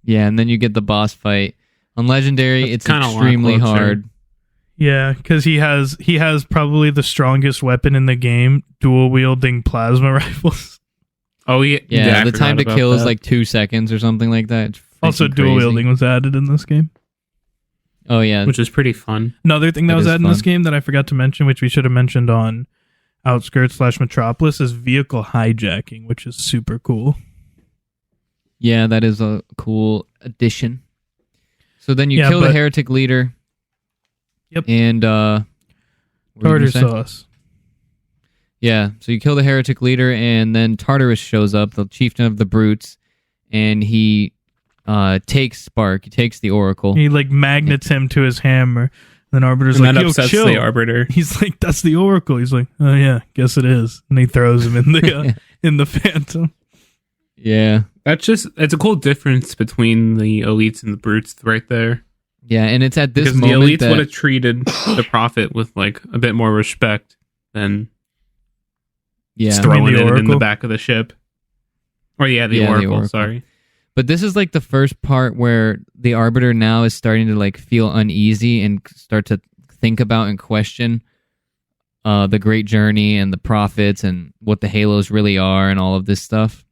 S1: Yeah, and then you get the boss fight. On Legendary, it's extremely hard.
S3: Yeah, because he has probably the strongest weapon in the game, dual-wielding plasma rifles.
S2: Oh, yeah.
S1: Yeah, the time to kill is like 2 seconds or something like that. It's
S3: also, dual-wielding was added in this game.
S1: Oh, yeah.
S2: Which is pretty fun.
S3: Another thing that was added in this game that I forgot to mention, which we should have mentioned on Outskirts/Metropolis, is vehicle hijacking, which is super cool.
S1: Yeah, that is a cool addition. So then you kill the heretic leader.
S3: Yep.
S1: And
S3: Tartar sauce.
S1: Yeah, so you kill the heretic leader, and then Tartarus shows up, the chieftain of the brutes, and he takes Spark. He takes the Oracle.
S3: He like magnets him to his hammer. Then Arbiter's like, yo, chill.
S2: The Arbiter.
S3: He's like, that's the Oracle. He's like, oh yeah, guess it is. And he throws him in the in the Phantom.
S1: Yeah.
S2: It's a cool difference between the elites and the brutes right there.
S1: Yeah, and it's at this
S2: because
S1: moment
S2: the elites
S1: that
S2: would have treated the prophet with like a bit more respect than throwing it in the back of the ship. Or the Oracle. Sorry.
S1: But this is like the first part where the Arbiter now is starting to like feel uneasy and start to think about and question the Great Journey and the prophets and what the Halos really are and all of this stuff.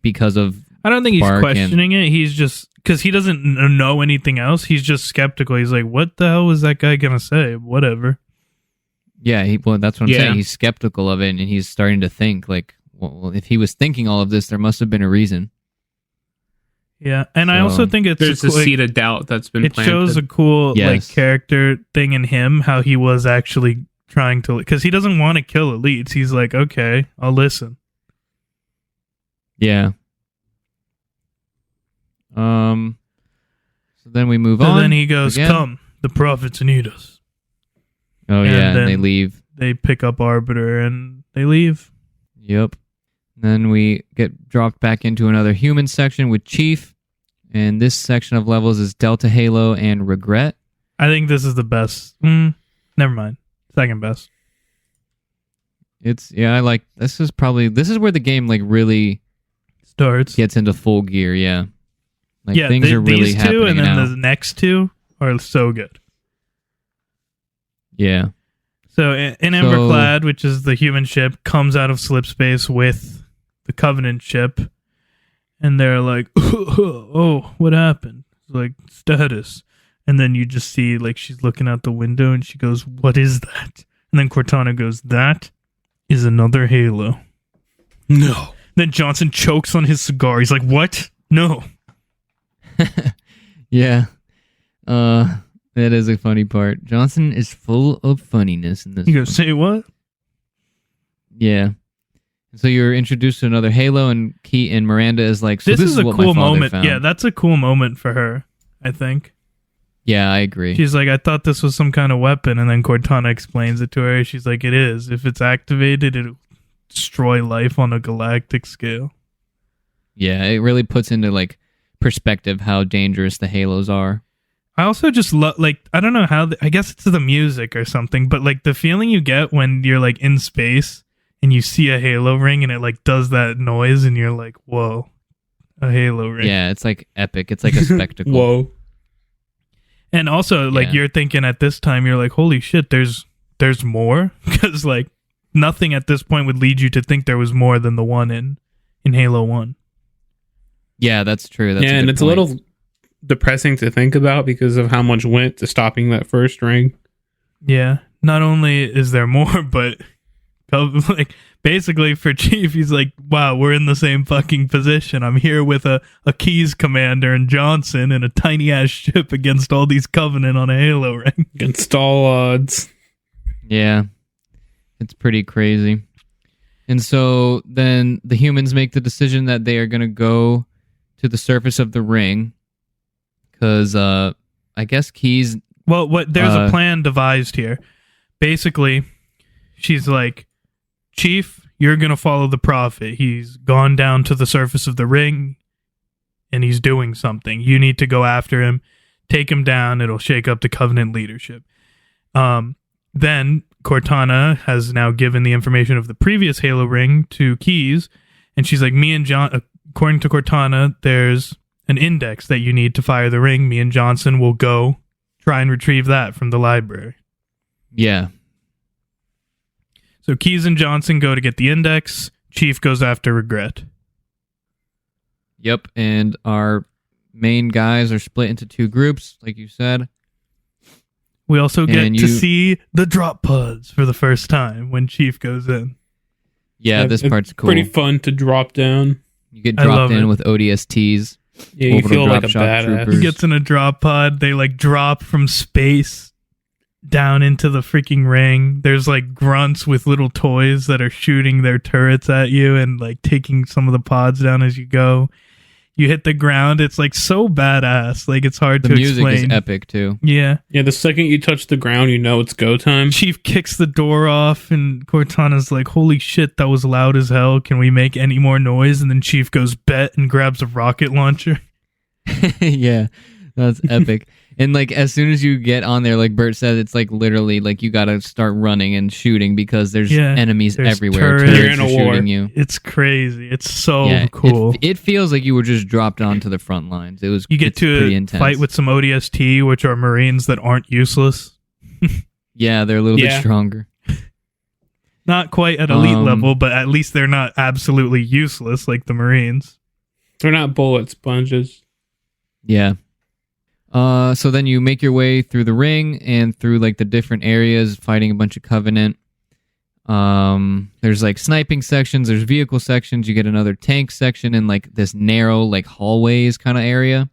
S1: Because of
S3: I don't think he's
S1: Spark
S3: questioning it. He's just because he doesn't know anything else. He's just skeptical. He's like, "What the hell was that guy gonna say? Whatever."
S1: Yeah, that's what I'm saying. He's skeptical of it, and he's starting to think like, well, if he was thinking all of this, there must have been a reason.
S3: Yeah, and I also think
S2: there's a seed of doubt that's been planted.
S3: It shows a cool like character thing in him, how he was actually trying to, because he doesn't want to kill elites. He's like, okay, I'll listen.
S1: Yeah. So then we move on.
S3: And then he goes, again. "Come, the prophets need us."
S1: Oh, and they leave.
S3: They pick up Arbiter and they leave.
S1: Yep. Then we get dropped back into another human section with Chief. And this section of levels is Delta Halo and Regret.
S3: I think this is the best. Never mind. Second best.
S1: I like, this is where the game like really
S3: starts,
S1: gets into full gear. Yeah. Like
S3: yeah,
S1: things are really happening
S3: two and then
S1: now.
S3: the next two are so good.
S1: Yeah.
S3: So in Emberclad, which is the human ship, comes out of slipspace with the Covenant ship, and they're like, "Oh, what happened?" It's like, status. And then you just see like she's looking out the window and she goes, "What is that?" And then Cortana goes, "That is another Halo."
S2: No.
S3: Then Johnson chokes on his cigar. He's like, "What? No."
S1: Yeah. That is a funny part. Johnson is full of funniness in this.
S3: You gonna say what?
S1: Yeah. So you're introduced to another Halo, and Key and Miranda is like, "So this is a what cool
S3: moment."
S1: Found.
S3: Yeah, that's a cool moment for her, I think.
S1: Yeah, I agree.
S3: She's like, "I thought this was some kind of weapon," and then Cortana explains it to her. She's like, "It is. If it's activated, it'll destroy life on a galactic scale."
S1: Yeah, it really puts into like perspective how dangerous the Halos are.
S3: I also just love, like, I don't know how, I guess it's the music or something, but like the feeling you get when you're like in space and you see a Halo ring and it like does that noise and you're like, whoa, a Halo ring.
S1: Yeah, it's like epic. It's like a spectacle.
S2: Whoa.
S3: And also like you're thinking at this time, you're like, holy shit, there's more? Because like nothing at this point would lead you to think there was more than the one in Halo 1.
S1: Yeah, that's true. That's
S2: and it's point. A little depressing to think about because of how much went to stopping that first ring.
S3: Yeah, not only is there more, but like basically for Chief, he's like, wow, we're in the same fucking position. I'm here with a Keys commander and Johnson in a tiny ass ship against all these Covenant on a Halo ring.
S2: Against all odds.
S1: Yeah, it's pretty crazy. And so then the humans make the decision that they are going to go to the surface of the ring. Because I guess Keys...
S3: Well, there's a plan devised here. Basically, she's like, Chief, you're going to follow the Prophet. He's gone down to the surface of the ring, and he's doing something. You need to go after him, take him down. It'll shake up the Covenant leadership. Then Cortana has now given the information of the previous Halo ring to Keys, and she's like, me and John... According to Cortana, there's an index that you need to fire the ring. Me and Johnson will go try and retrieve that from the library.
S1: Yeah.
S3: So Keys and Johnson go to get the index. Chief goes after Regret.
S1: Yep, and our main guys are split into two groups, like you said.
S3: We also get to see the drop pods for the first time when Chief goes in.
S1: Yeah, this part's cool.
S2: Pretty fun to drop down.
S1: You get dropped in with ODSTs.
S2: Yeah, you feel like a badass.
S1: Troopers.
S3: He gets in a drop pod. They like drop from space down into the freaking ring. There's like grunts with little toys that are shooting their turrets at you and like taking some of the pods down as you go. You hit the ground. It's like so badass. Like it's hard to explain.
S1: The music is epic too.
S3: Yeah.
S2: Yeah, the second you touch the ground, you know it's go time.
S3: Chief kicks the door off and Cortana's like, holy shit, that was loud as hell. Can we make any more noise? And then Chief goes bet and grabs a rocket launcher.
S1: Yeah. That's epic. And like as soon as you get on there, like Bert said, it's like literally like you got to start running and shooting because there's enemies everywhere.
S3: Turrets.
S2: You're in a war.
S1: Shooting you.
S3: It's crazy. It's so cool.
S1: It feels like you were just dropped onto the front lines. You get to
S3: fight with some ODST, which are Marines that aren't useless.
S1: Yeah, they're a little bit stronger.
S3: Not quite at elite level, but at least they're not absolutely useless like the Marines.
S2: They're not bullet sponges.
S1: Yeah. So then you make your way through the ring and through like the different areas, fighting a bunch of Covenant. There's like sniping sections, there's vehicle sections, you get another tank section in like this narrow like hallways kind of area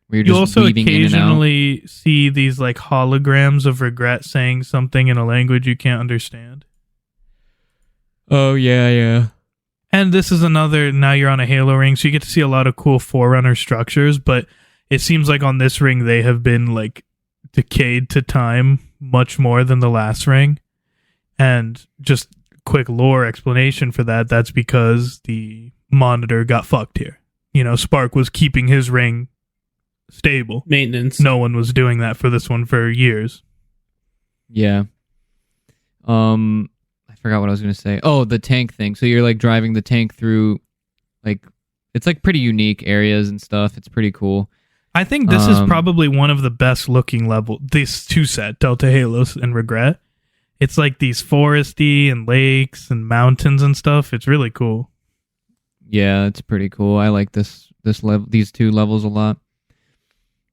S1: where you're just weaving in and out. You also occasionally
S3: see these like holograms of Regret saying something in a language you can't understand.
S1: Oh, yeah.
S3: And this is another, now you're on a Halo ring, so you get to see a lot of cool Forerunner structures, but it seems like on this ring they have been like decayed to time much more than the last ring. And just quick lore explanation for that, that's because the monitor got fucked here. You know, Spark was keeping his ring stable.
S2: Maintenance.
S3: No one was doing that for this one for years.
S1: Yeah. I forgot what I was going to say. Oh, the tank thing. So you're like driving the tank through like, it's like pretty unique areas and stuff. It's pretty cool.
S3: I think this is probably one of the best looking level. These two set, Delta Halos and Regret. It's like these foresty and lakes and mountains and stuff. It's really cool.
S1: Yeah, it's pretty cool. I like this level, these two levels a lot.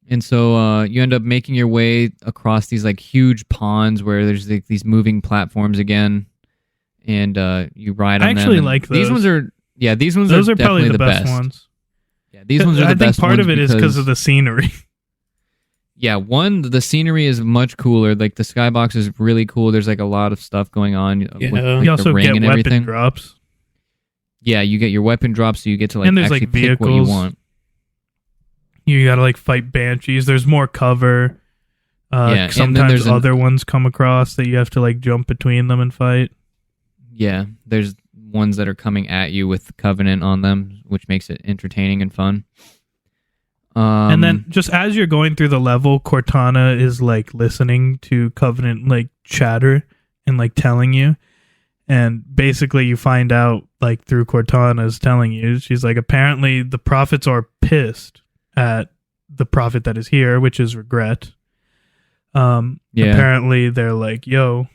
S1: And so you end up making your way across these like huge ponds where there's like these moving platforms again, and you ride on them.
S3: I actually like those.
S1: These ones are
S3: those are
S1: definitely
S3: probably the best ones.
S1: Yeah, these ones are the best ones.
S3: I think part of it is because of the scenery.
S1: Yeah, the scenery is much cooler. Like the skybox is really cool. There's like a lot of stuff going on.
S3: Yeah.
S1: With, like,
S3: you also
S1: the ring
S3: get
S1: and
S3: weapon
S1: everything.
S3: drops.
S1: Yeah, you get your weapon drops, so you get to like
S3: and there's,
S1: actually
S3: like,
S1: pick what you want.
S3: You gotta like fight banshees. There's more cover. Sometimes there's other ones come across that you have to like jump between them and fight.
S1: Yeah, there's ones that are coming at you with Covenant on them, which makes it entertaining and fun.
S3: And then just as you're going through the level, Cortana is like listening to Covenant like chatter and like telling you. And basically you find out like through Cortana's telling you, she's like, apparently the prophets are pissed at the prophet that is here, which is Regret. Apparently they're like, yo,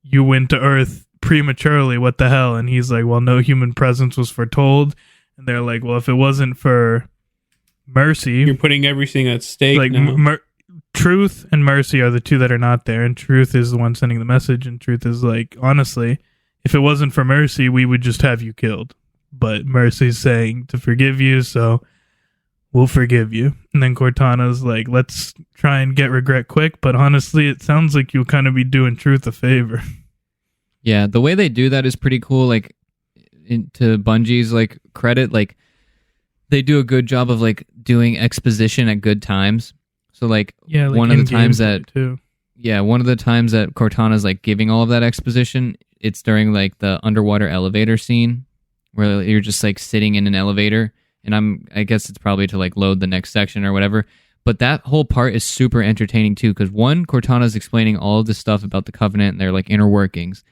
S3: you went to Earth prematurely, what the hell? And he's like, well, no human presence was foretold. And they're like, well, if it wasn't for mercy,
S2: you're putting everything at stake.
S3: Like truth and mercy are the two that are not there, and truth is the one sending the message, and truth is like, honestly, if it wasn't for mercy, we would just have you killed. But mercy's saying to forgive you, so we'll forgive you. And then Cortana's like, let's try and get Regret quick, but honestly, it sounds like you'll kind of be doing truth a favor.
S1: Yeah, the way they do that is pretty cool. Like, to Bungie's like credit, like they do a good job of like doing exposition at good times. So like, one of the times that Cortana's like giving all of that exposition, it's during like the underwater elevator scene where you're just like sitting in an elevator, and I guess it's probably to like load the next section or whatever. But that whole part is super entertaining too, because one, Cortana's explaining all of this stuff about the Covenant and their like inner workings.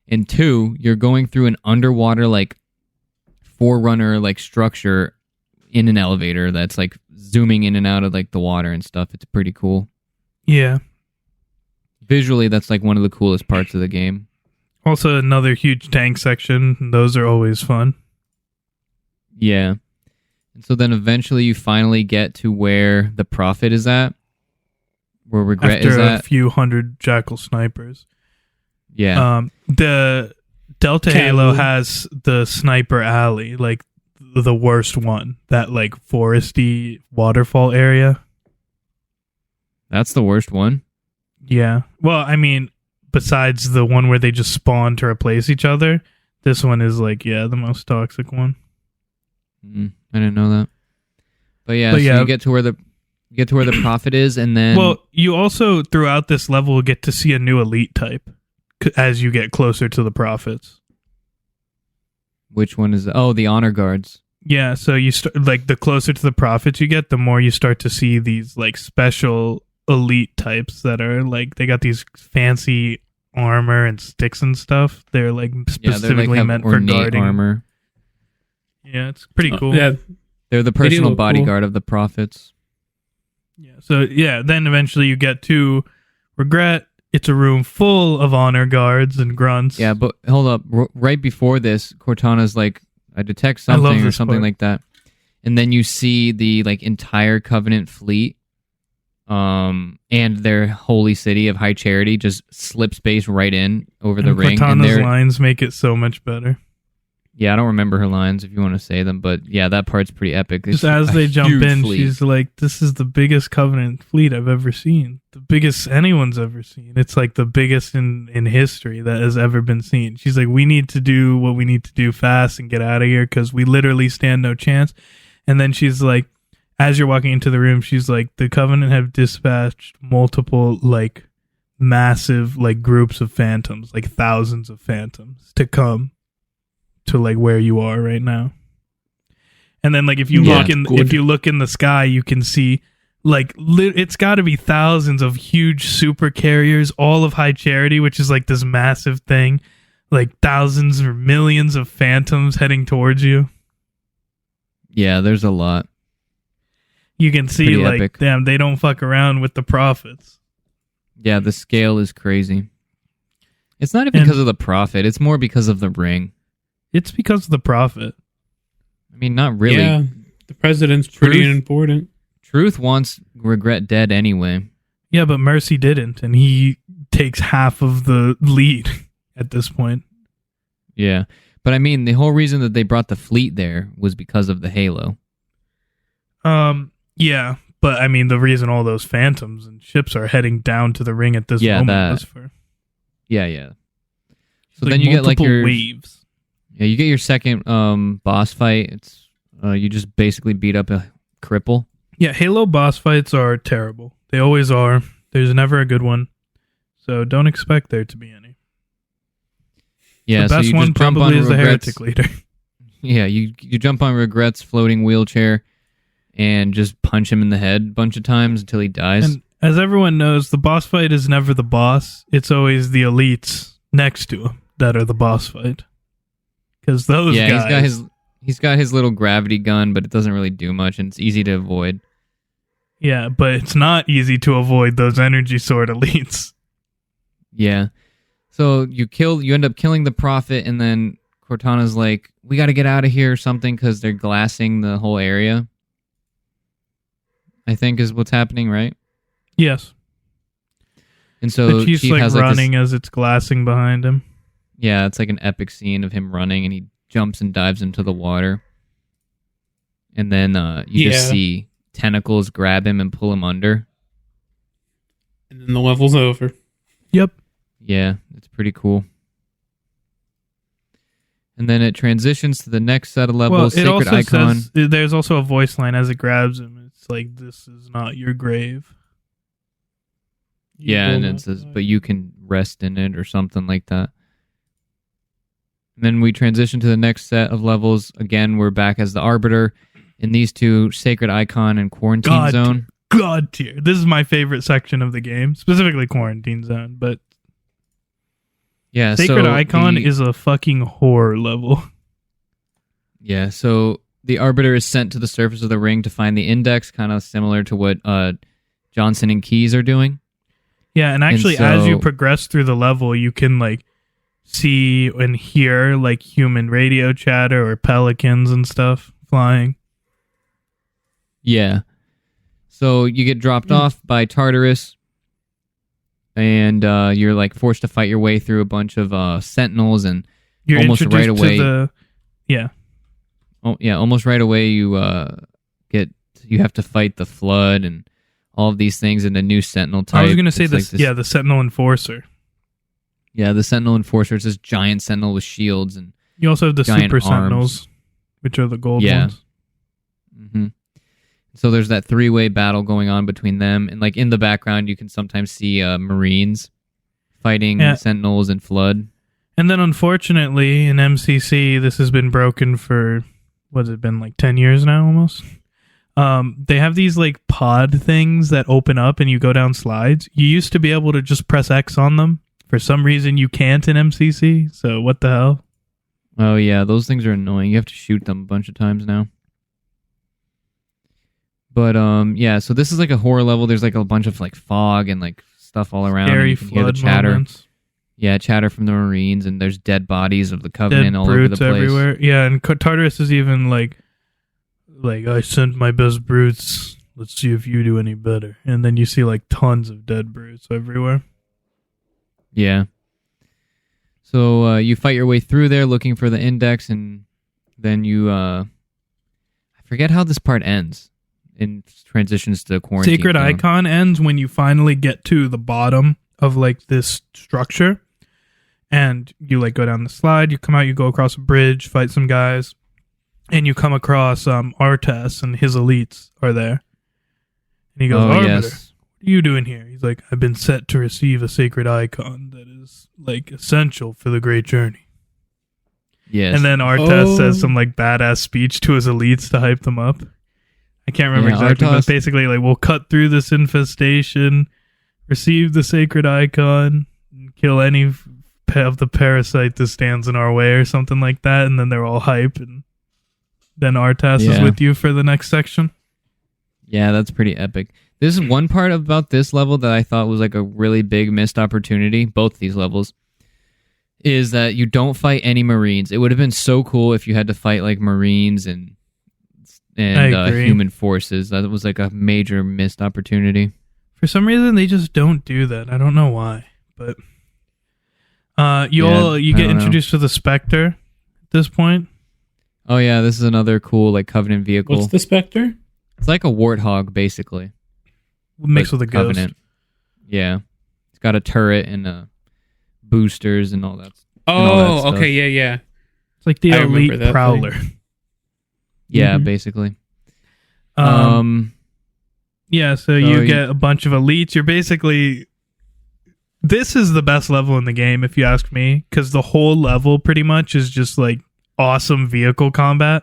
S1: And two, you're going through an underwater like Forerunner like structure in an elevator that's like zooming in and out of like the water and stuff. It's pretty cool.
S3: Yeah.
S1: Visually, that's like one of the coolest parts of the game.
S3: Also, another huge tank section. Those are always fun.
S1: Yeah. And so then eventually you finally get to where the Prophet is at. Where Regret is at.
S3: After a few hundred Jackal snipers.
S1: Yeah.
S3: The Delta Halo has the Sniper Alley, like the worst one. That like foresty waterfall area.
S1: That's the worst one?
S3: Yeah. Well, I mean, besides the one where they just spawn to replace each other, this one is like, the most toxic one.
S1: I didn't know that. But you get to where the Prophet is, and then
S3: you also throughout this level get to see a new elite type as you get closer to the Prophets.
S1: Which one is that? Oh, the Honor Guards.
S3: Yeah, so you like the closer to the prophets you get, the more you start to see these like special elite types that are like they got these fancy armor and sticks and stuff. They're like specifically meant for guarding
S1: armor.
S3: Yeah, it's pretty cool.
S2: Yeah,
S1: they're the personal bodyguard of the prophets.
S3: Yeah, so then eventually you get to Regret. It's a room full of honor guards and grunts.
S1: Yeah, but hold up. Right before this, Cortana's like, I detect something or something like that. And then you see the like entire Covenant fleet and their holy city of High Charity just slip space right in over the ring.
S3: Cortana's lines make it so much better.
S1: Yeah, I don't remember her lines if you want to say them, but yeah, that part's pretty epic.
S3: Just as they jump in, she's like, this is the biggest Covenant fleet I've ever seen. The biggest anyone's ever seen. It's like the biggest in history that has ever been seen. She's like, we need to do what we need to do fast and get out of here because we literally stand no chance. And then she's like, as you're walking into the room, she's like, the Covenant have dispatched multiple like massive like groups of phantoms, like thousands of phantoms to come to like where you are right now. And then like if you look in the sky, you can see like it's got to be thousands of huge super carriers, all of High Charity, which is like this massive thing, like thousands or millions of phantoms heading towards you.
S1: Yeah, there's a lot.
S3: You can see pretty like epic. Damn, they don't fuck around with the prophets.
S1: Yeah, the scale is crazy. It's not even because of the prophet, it's more because of the ring.
S3: It's because of the prophet.
S1: I mean, not really.
S2: Yeah, the president's pretty important.
S1: Truth wants Regret dead anyway.
S3: Yeah, but Mercy didn't, and he takes half of the lead at this point.
S1: Yeah, but I mean, the whole reason that they brought the fleet there was because of the Halo.
S3: Yeah, but I mean, the reason all those phantoms and ships are heading down to the ring at this moment was for...
S1: Yeah. So
S3: like
S1: then you get like your...
S3: waves.
S1: Yeah, you get your second boss fight. It's you just basically beat up a cripple.
S3: Yeah, Halo boss fights are terrible. They always are. There's never a good one. So don't expect there to be any.
S1: Yeah,
S3: the best one probably is the Heretic Leader.
S1: Yeah, you jump on Regret's floating wheelchair and just punch him in the head a bunch of times until he dies.
S3: And as everyone knows, the boss fight is never the boss. It's always the elites next to him that are the boss fight. Because those guys...
S1: he's got his little gravity gun, but it doesn't really do much, and it's easy to avoid.
S3: Yeah, but it's not easy to avoid those energy sword elites.
S1: Yeah. So you end up killing the prophet, and then Cortana's like, we got to get out of here or something because they're glassing the whole area. I think is what's happening, right?
S3: Yes.
S1: And so
S3: she's
S1: Chief
S3: like
S1: has
S3: running as it's glassing behind him.
S1: Yeah, it's like an epic scene of him running, and he jumps and dives into the water. And then you just see tentacles grab him and pull him under.
S2: And then the level's over.
S3: Yep.
S1: Yeah, it's pretty cool. And then it transitions to the next set of levels, Sacred Icon.
S3: There's also a voice line as it grabs him. It's like, this is not your grave.
S1: Yeah, and it says, but you can rest in it or something like that. And then we transition to the next set of levels. Again, we're back as the Arbiter in these two, Sacred Icon and Quarantine Zone.
S3: God tier. This is my favorite section of the game, specifically Quarantine Zone, but
S1: yeah,
S3: Sacred Icon is a fucking horror level.
S1: Yeah, so the Arbiter is sent to the surface of the ring to find the index, kind of similar to what Johnson and Keyes are doing.
S3: Yeah, and actually, as you progress through the level, you can like see and hear like human radio chatter or pelicans and stuff flying.
S1: Yeah. So you get dropped off by Tartarus, and you're like forced to fight your way through a bunch of sentinels, and
S3: you're
S1: almost right away.
S3: Almost
S1: right away you have to fight the Flood and all of these things in a new Sentinel type.
S3: I was going to say this, the Sentinel Enforcer.
S1: Yeah, the Sentinel Enforcer is this giant Sentinel with shields, and
S3: you also have the Super
S1: arms.
S3: Sentinels, which are the gold ones.
S1: Mm-hmm. So there's that three-way battle going on between them, and like in the background, you can sometimes see Marines fighting Sentinels and Flood.
S3: And then, unfortunately, in MCC, this has been broken for what's it been, like 10 years now almost? They have these like pod things that open up and you go down slides. You used to be able to just press X on them. For some reason you can't in MCC, so what the hell?
S1: Oh yeah, those things are annoying. You have to shoot them a bunch of times now. But yeah, so this is like a horror level. There's like a bunch of like fog and like stuff all around.
S3: Scary
S1: and you can hear the
S3: flood
S1: chatter.
S3: moments.
S1: Yeah, chatter from the Marines, and there's dead bodies of the Covenant
S3: Dead
S1: all over the
S3: brutes
S1: place.
S3: everywhere. Yeah, and Tartarus is even like I sent my best brutes. Let's see if you do any better. And then you see like tons of dead brutes everywhere.
S1: Yeah. So you fight your way through there looking for the index, and then you... I forget how this part ends and transitions to quarantine.
S3: Sacred
S1: zone.
S3: Icon ends when you finally get to the bottom of like this structure. And you like go down the slide, you come out, you go across a bridge, fight some guys. And you come across Artas and his elites are there. And he goes, Arbiter,
S1: yes.
S3: what are you doing here? He's like, I've been set to receive a sacred icon that is like essential for the great journey.
S1: Yes.
S3: And then Artas says some like badass speech to his elites to hype them up. I can't remember exactly, but basically like, we'll cut through this infestation, receive the sacred icon, and kill any of the parasite that stands in our way or something like that. And then they're all hype, and then Artas is with you for the next section.
S1: Yeah, that's pretty epic. This is one part about this level that I thought was like a really big missed opportunity, both these levels, is that you don't fight any Marines. It would have been so cool if you had to fight like Marines and human forces. That was like a major missed opportunity.
S3: For some reason, they just don't do that. I don't know why, but you get introduced to the Spectre at this point.
S1: Oh yeah, this is another cool like Covenant vehicle.
S2: What's the Spectre?
S1: It's like a warthog, basically.
S3: Mixed with a
S1: Covenant.
S3: ghost.
S1: Yeah. It's got a turret and boosters and all that.
S2: Oh, okay, yeah.
S3: It's like the elite Prowler.
S1: Yeah, basically.
S3: Yeah, so you get a bunch of elites. You're basically... This is the best level in the game, if you ask me, because the whole level pretty much is just like awesome vehicle combat.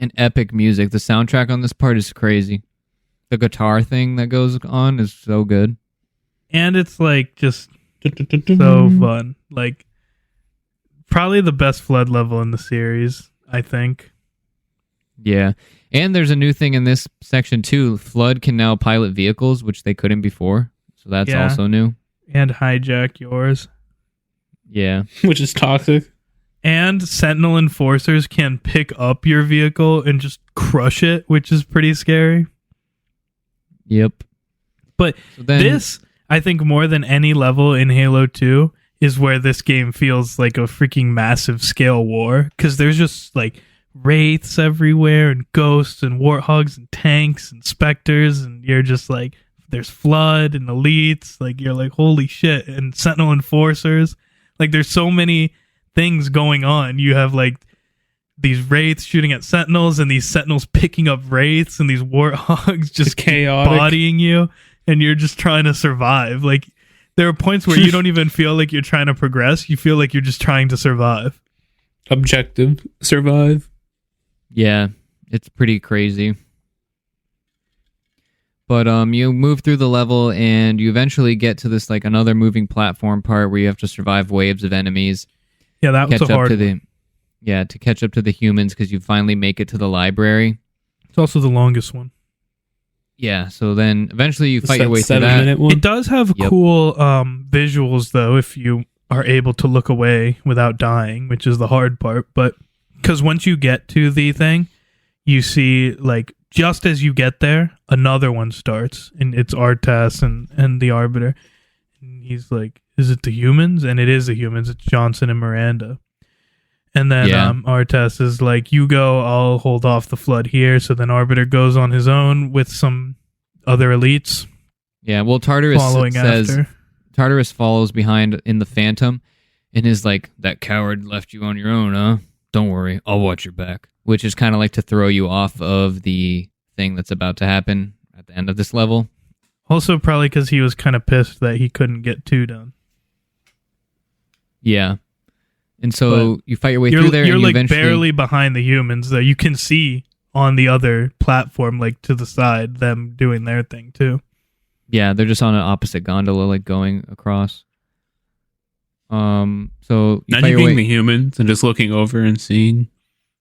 S1: And epic music. The soundtrack on this part is crazy. The guitar thing that goes on is so good.
S3: And it's like just so fun. Like probably the best flood level in the series, I think.
S1: Yeah. And there's a new thing in this section too. Flood can now pilot vehicles, which they couldn't before. So that's also new.
S3: And hijack yours.
S1: Yeah.
S2: Which is toxic.
S3: And Sentinel Enforcers can pick up your vehicle and just crush it, which is pretty scary.
S1: Yep.
S3: But this, I think more than any level in Halo 2, is where this game feels like a freaking massive scale war. Because there's just like wraiths everywhere and ghosts and warthogs and tanks and specters. And you're just like, there's flood and elites. Like you're like, holy shit. And Sentinel Enforcers. Like there's so many things going on. You have like these wraiths shooting at sentinels and these sentinels picking up wraiths and these warthogs just bodying you, and you're just trying to survive. Like there are points where you don't even feel like you're trying to progress. You feel like you're just trying to survive.
S2: Objective survive.
S1: Yeah, it's pretty crazy. But you move through the level and you eventually get to this like another moving platform part where you have to survive waves of enemies.
S3: Yeah, that was a hard one.
S1: To catch up to the humans because you finally make it to the library.
S3: It's also the longest one.
S1: Yeah, so then eventually you fight your way through that.
S2: 7-minute one?
S3: It does have cool visuals, though, if you are able to look away without dying, which is the hard part. But because once you get to the thing, you see, like, just as you get there, another one starts, and it's Artas and the Arbiter. And he's like, is it the humans? And it is the humans. It's Johnson and Miranda. And then Artas is like, you go, I'll hold off the flood here. So then Arbiter goes on his own with some other elites.
S1: Yeah, well, Tartarus Tartarus follows behind in the Phantom and is like, that coward left you on your own, huh? Don't worry, I'll watch your back. Which is kind of like to throw you off of the thing that's about to happen at the end of this level.
S3: Also probably because he was kind of pissed that he couldn't get 2 done.
S1: Yeah. And so
S3: But
S1: you fight your way through there.
S3: You're
S1: and you
S3: like
S1: eventually,
S3: barely behind the humans, though. You can see on the other platform, like to the side, them doing their thing too.
S1: Yeah, they're just on an opposite gondola, like going across. So you
S2: Not
S1: fight
S2: you
S1: your
S2: being
S1: way.
S2: the humans and just looking over and seeing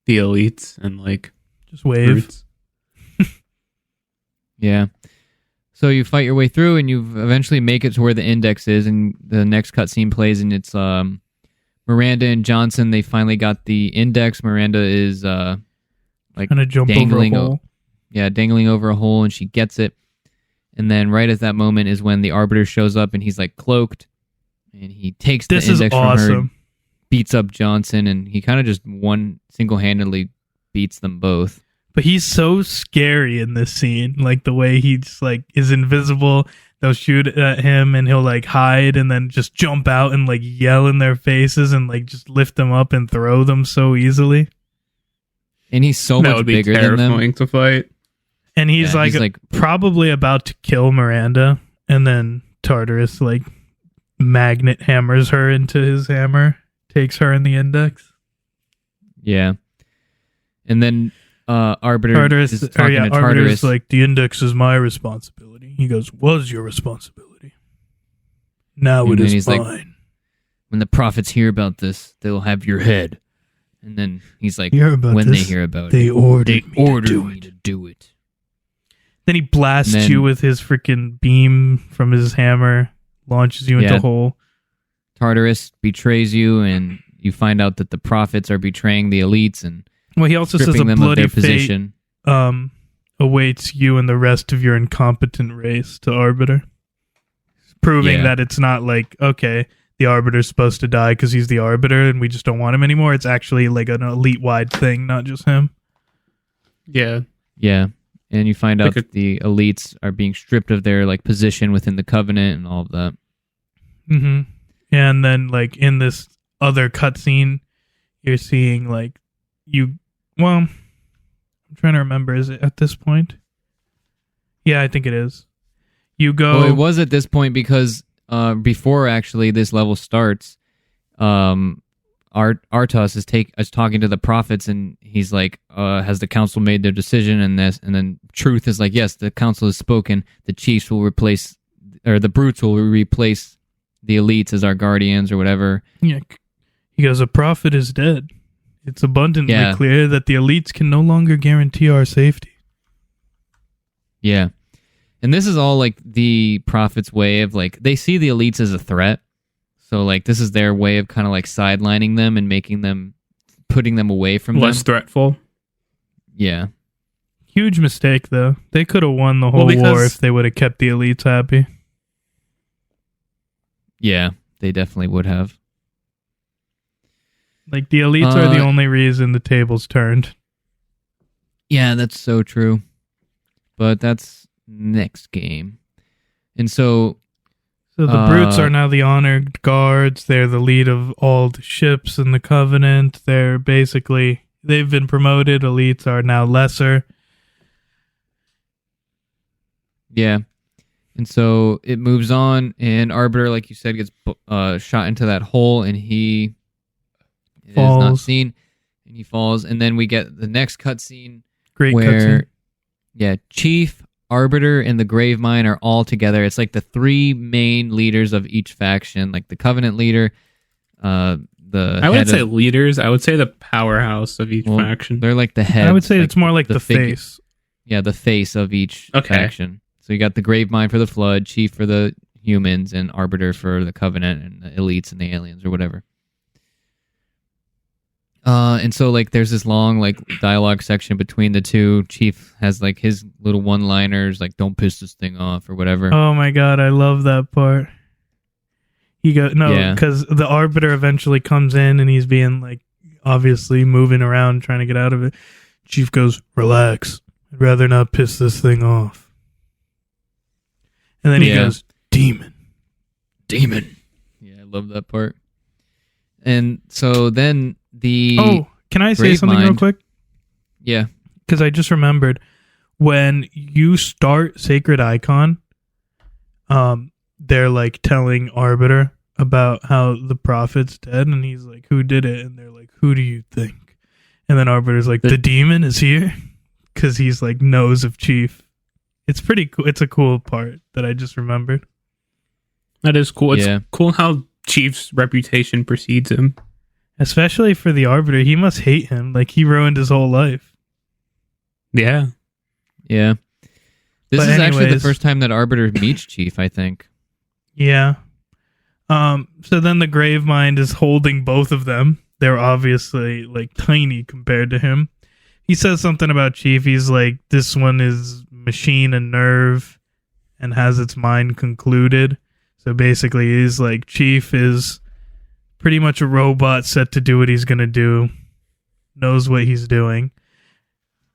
S2: the elites and like
S3: Just wave.
S2: brutes.
S1: Yeah. So you fight your way through, and you eventually make it to where the index is, and the next cutscene plays, and it's Miranda and Johnson. They finally got the index. Miranda is like
S3: Gonna jump
S1: dangling,
S3: over a hole.
S1: dangling over a hole, and she gets it. And then right at that moment is when the Arbiter shows up, and he's like cloaked, and he takes the
S3: This is
S1: index from her,
S3: awesome.
S1: beats up Johnson, and he kind of just single-handedly beats them both.
S3: But he's so scary in this scene, like the way he just like is invisible. They'll shoot at him and he'll like hide and then just jump out and like yell in their faces and like just lift them up and throw them so easily.
S1: And he's so
S2: That
S1: much
S2: would be
S1: bigger than them.
S2: terrifying to fight.
S3: And he's
S1: Yeah,
S3: like probably about to kill Miranda, and then Tartarus like magnet hammers her into his hammer, takes her in the index.
S1: Yeah. And then Arbiter
S3: Tartarus,
S1: is talking to
S3: Arbiter's
S1: Tartarus.
S3: like, the index is my responsibility. He goes, was your responsibility. Now
S1: And
S3: it
S1: then
S3: is
S1: he's
S3: mine.
S1: like, when the prophets hear about this, they'll have your head. And then he's like,
S3: Hear about
S1: when
S3: this?
S1: they hear about
S3: They
S1: it,
S3: ordered
S1: they
S3: me to
S1: ordered
S3: do
S1: me
S3: it.
S1: to do it.
S3: Then he blasts
S1: And then-
S3: you with his freaking beam from his hammer, launches you into
S1: Yeah.
S3: a hole.
S1: Tartarus betrays you, and you find out that the prophets are betraying the elites and
S3: Well, he also says a
S1: stripping them of
S3: bloody
S1: their
S3: fate
S1: position.
S3: awaits you and the rest of your incompetent race to Arbiter. Proving
S1: Yeah.
S3: that it's not like, okay, the Arbiter's supposed to die because he's the Arbiter and we just don't want him anymore. It's actually like an elite-wide thing, not just him.
S2: Yeah.
S1: Yeah. And you find out
S2: Like
S1: that the elites are being stripped of their like position within the covenant and all of that.
S3: Mm-hmm. And then, like, in this other cutscene, you're seeing, like, I'm trying to remember, is it at this point? Yeah, I think it is. You go...
S1: Well, it was at this point because before actually this level starts, Artos is talking to the prophets, and he's like, has the council made their decision? And then Truth is like, yes, the council has spoken. The chiefs will replace, or the brutes will replace the elites as our guardians or whatever.
S3: Yeah. He goes, a prophet is dead. It's abundantly
S1: Yeah.
S3: clear that the elites can no longer guarantee our safety.
S1: Yeah. And this is all like the prophets' way of like, they see the elites as a threat. So like this is their way of kind of like sidelining them and putting them away from
S2: Less
S1: them.
S2: threatful.
S1: Yeah.
S3: Huge mistake, though. They could have won the whole
S2: Well, because-
S3: war if they would have kept the elites happy.
S1: Yeah, they definitely would have.
S3: Like, the elites are the only reason the tables turned.
S1: Yeah, that's so true. But that's next game. And so
S3: So the brutes are now the honored guards. They're the lead of all the ships in the Covenant. They've been promoted. Elites are now lesser.
S1: yeah. And so it moves on, and Arbiter, like you said, gets shot into that hole, and he is not
S3: Falls.
S1: seen, and he falls. And then we get the next cutscene
S3: Great
S1: where,
S3: cutscene.
S1: yeah, Chief, Arbiter, and the Gravemind are all together. It's like the three main leaders of each faction, like the Covenant leader,
S2: I would say leaders. I would say the powerhouse of each faction.
S1: They're like the head.
S3: I would say it's more like the face.
S1: Yeah, the face of each
S2: Okay.
S1: faction. So you got the Gravemind for the Flood, Chief for the humans, and Arbiter for the Covenant and the elites and the aliens or whatever. And so like there's this long like dialogue section between the two. Chief has like his little one-liners like "Don't piss this thing off" or whatever.
S3: Oh my god, I love that part.
S1: Yeah.
S3: Because the Arbiter eventually comes in and he's being like obviously moving around trying to get out of it. Chief goes, "Relax. I'd rather not piss this thing off." And then he goes, "Demon."
S1: Yeah, I love that part. And so then the
S3: Oh, can I say something real
S1: Gravemind-
S3: quick?
S1: yeah.
S3: Because I just remembered when you start Sacred Icon, they're like telling Arbiter, about how the prophet's dead, and he's like, "Who did it?" And they're like, "Who do you think?" And then Arbiter's like, "The demon is here," because he's like knows of Chief. It's pretty cool. It's a cool part that I just remembered.
S2: That is cool. It's cool how Chief's reputation precedes him.
S3: Especially for the Arbiter. He must hate him. Like, he ruined his whole life.
S2: Yeah.
S1: Yeah. This is actually the first time that Arbiter meets Chief, I think.
S3: Yeah. So then the Gravemind is holding both of them. They're obviously, like, tiny compared to him. He says something about Chief. He's like, this one is machine and nerve and has its mind concluded. So basically, he's like, Chief is pretty much a robot set to do what he's going to do, knows what he's doing,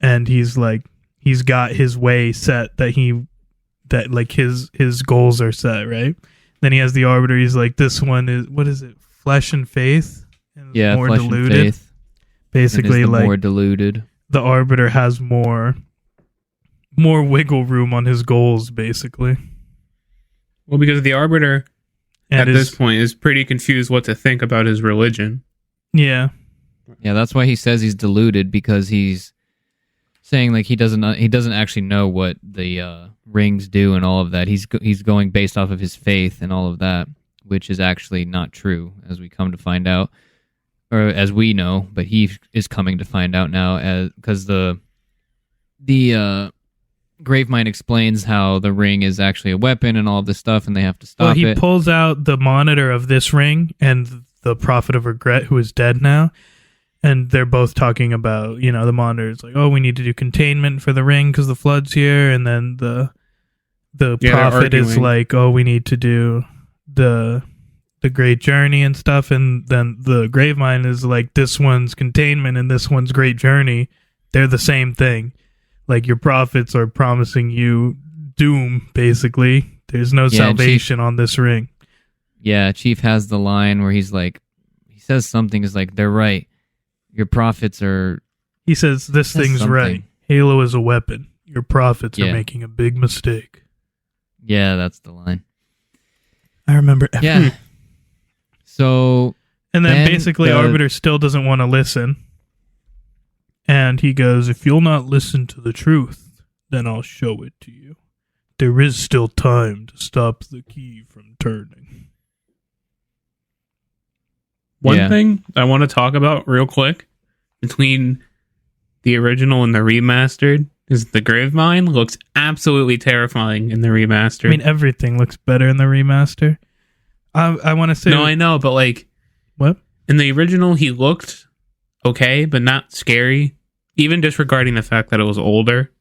S3: and he's like, he's got his way set that like his goals are set, right? Then he has the Arbiter. He's like, this one is, what is it? Flesh and faith? And
S1: yeah, more flesh diluted. And faith.
S3: Basically, like,
S1: more diluted.
S3: The Arbiter has more wiggle room on his goals, basically.
S2: Well, because the Arbiter at this point is pretty confused what to think about his religion.
S3: Yeah.
S1: Yeah, that's why he says he's deluded, because he's saying like he doesn't actually know what the rings do and all of that. He's going based off of his faith and all of that, which is actually not true, as we come to find out, or as we know. But he is coming to find out now, because the Gravemind explains how the ring is actually a weapon and all of this stuff, and they have to stop it.
S3: He pulls out the monitor of this ring and the Prophet of Regret, who is dead now, and they're both talking about, the monitor's like, oh, we need to do containment for the ring because the flood's here, and then the Prophet is like, oh, we need to do the Great Journey and stuff, and then the Gravemind is like, this one's containment and this one's Great Journey. They're the same thing. Like, your prophets are promising you doom, basically. There's no salvation on this ring.
S1: Yeah, Chief has the line where he's like, he says something, is like, they're right. Your prophets are...
S3: He says, this thing's something. Right. Halo is a weapon. Your prophets are making a big mistake.
S1: Yeah, that's the line.
S3: I remember.
S1: Yeah. So...
S3: And then basically Arbiter still doesn't want to listen. And he goes, if you'll not listen to the truth, then I'll show it to you. There is still time to stop the key from turning.
S2: One thing I want to talk about real quick between the original and the remastered is the Gravemind looks absolutely terrifying in the remastered.
S3: I mean, everything looks better in the remaster. I want to say...
S2: No, I know, but like...
S3: What?
S2: In the original, he looked okay, but not scary. Even disregarding the fact that it was older.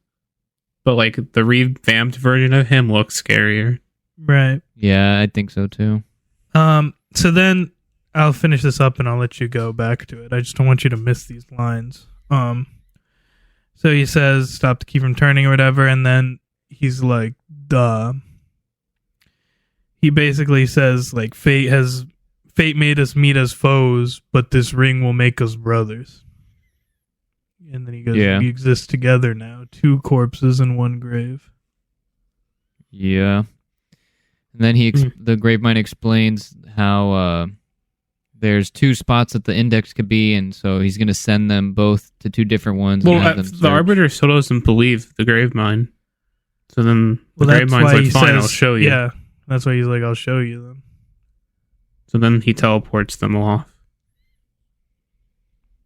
S2: But like the revamped version of him looks scarier.
S3: Right.
S1: Yeah, I think so too.
S3: So then I'll finish this up and I'll let you go back to it. I just don't want you to miss these lines. So he says, stop the key from turning or whatever, and then he's like, duh. He basically says, like, fate made us meet as foes, but this ring will make us brothers. And then he goes, we exist together now. 2 corpses in 1 grave.
S1: Yeah. And then the Gravemind explains how there's 2 spots that the index could be, and so he's going to send them both to 2 different ones.
S2: Well, the Arbiter still doesn't believe the Gravemind. So then the Gravemind's like, fine, I'll show you.
S3: Yeah, that's why he's like, I'll show you them.
S2: So then he teleports them off.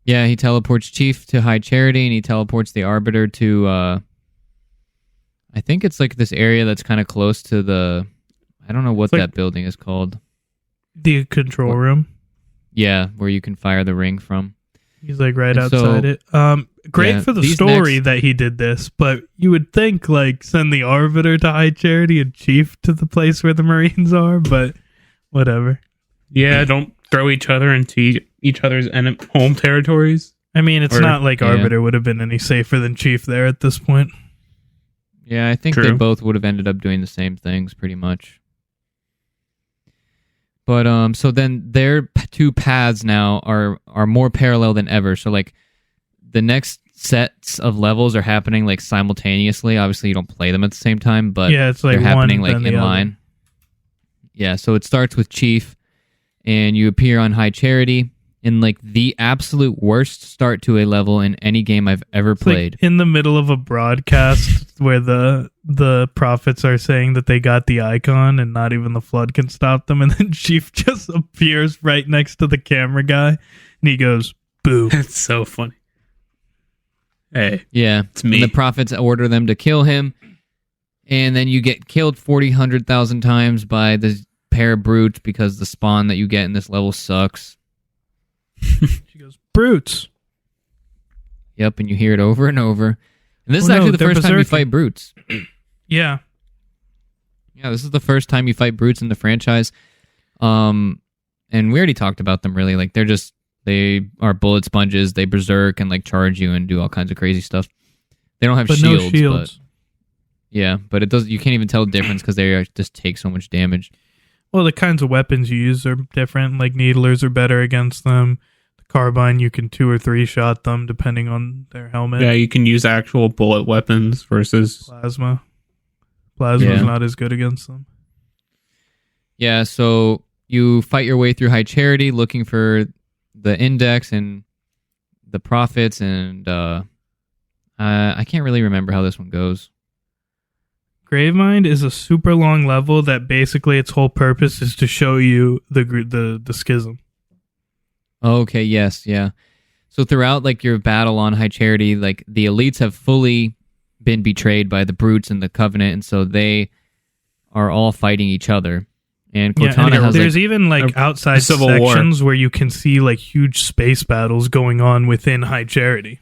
S1: Yeah, he teleports Chief to High Charity, and he teleports the Arbiter to, I think it's like this area that's kind of close to the, I don't know what that building is called.
S3: The control room.
S1: Yeah, where you can fire the ring from.
S3: He's like right outside it. Great for the story that he did this, but you would think like send the Arbiter to High Charity and Chief to the place where the Marines are, but whatever.
S2: Yeah, don't throw each other into each other's home territories.
S3: I mean, it's not like Arbiter would have been any safer than Chief there at this point.
S1: Yeah, I think they both would have ended up doing the same things pretty much. But so then their 2 paths now are more parallel than ever. So like the next sets of levels are happening like simultaneously. Obviously, you don't play them at the same time, but
S3: it's like
S1: they're happening like in line. Yeah, so it starts with Chief and you appear on High Charity in like the absolute worst start to a level in any game I've ever played.
S3: Like in the middle of a broadcast where the prophets are saying that they got the icon and not even the flood can stop them, and then Chief just appears right next to the camera guy and he goes, "Boo."
S2: It's so funny. Hey,
S1: yeah,
S2: it's me.
S1: And the prophets order them to kill him, and then you get killed 100,000 times by this pair of brutes because the spawn that you get in this level sucks.
S3: She goes, "Brutes."
S1: Yep, and you hear it over and over. And this is actually the first time you fight brutes.
S3: Yeah.
S1: Yeah, this is the first time you fight brutes in the franchise. And we already talked about them, really. Like, they are bullet sponges, they berserk and like charge you and do all kinds of crazy stuff. They don't have shields,
S3: no shields.
S1: But yeah, but it does. You can't even tell the difference because they just take so much damage.
S3: Well, the kinds of weapons you use are different. Like needlers are better against them. The carbine, you can 2 or 3 shot them depending on their helmet.
S2: Yeah, you can use actual bullet weapons versus
S3: plasma. Plasma's not as good against them.
S1: Yeah, so you fight your way through High Charity looking for the index and the prophets, and I can't really remember how this one goes.
S3: Gravemind is a super long level that basically its whole purpose is to show you the schism.
S1: Okay, yes, yeah. So throughout like your battle on High Charity, like the elites have fully been betrayed by the brutes and the Covenant, and so they are all fighting each other. And Cortana has
S3: there's even like outside
S2: Civil
S3: sections where you can see like huge space battles going on within High Charity.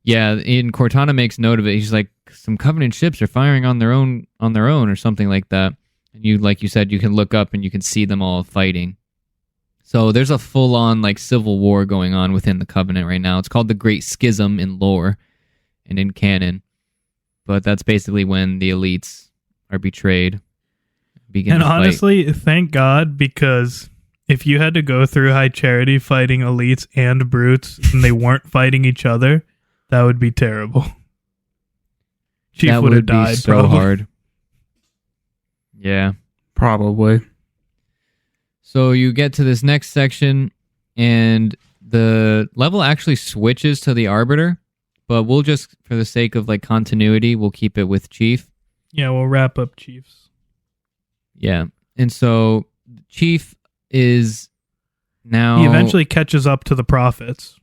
S1: Yeah, and Cortana makes note of it. He's like, some Covenant ships are firing on their own or something like that. And you, like you said, you can look up and you can see them all fighting. So there's a full-on like civil war going on within the Covenant right now. It's called the Great Schism in lore and in canon. But that's basically when the elites are betrayed.
S3: And honestly, thank God, because if you had to go through High Charity fighting elites and brutes and they weren't fighting each other, that would be terrible. Chief would have died.
S1: So
S3: probably.
S1: Hard. Yeah,
S2: probably.
S1: So you get to this next section, and the level actually switches to the Arbiter, but we'll just, for the sake of like continuity, we'll keep it with Chief.
S3: Yeah, we'll wrap up Chiefs.
S1: Yeah, and so Chief is now...
S3: He eventually catches up to the prophets.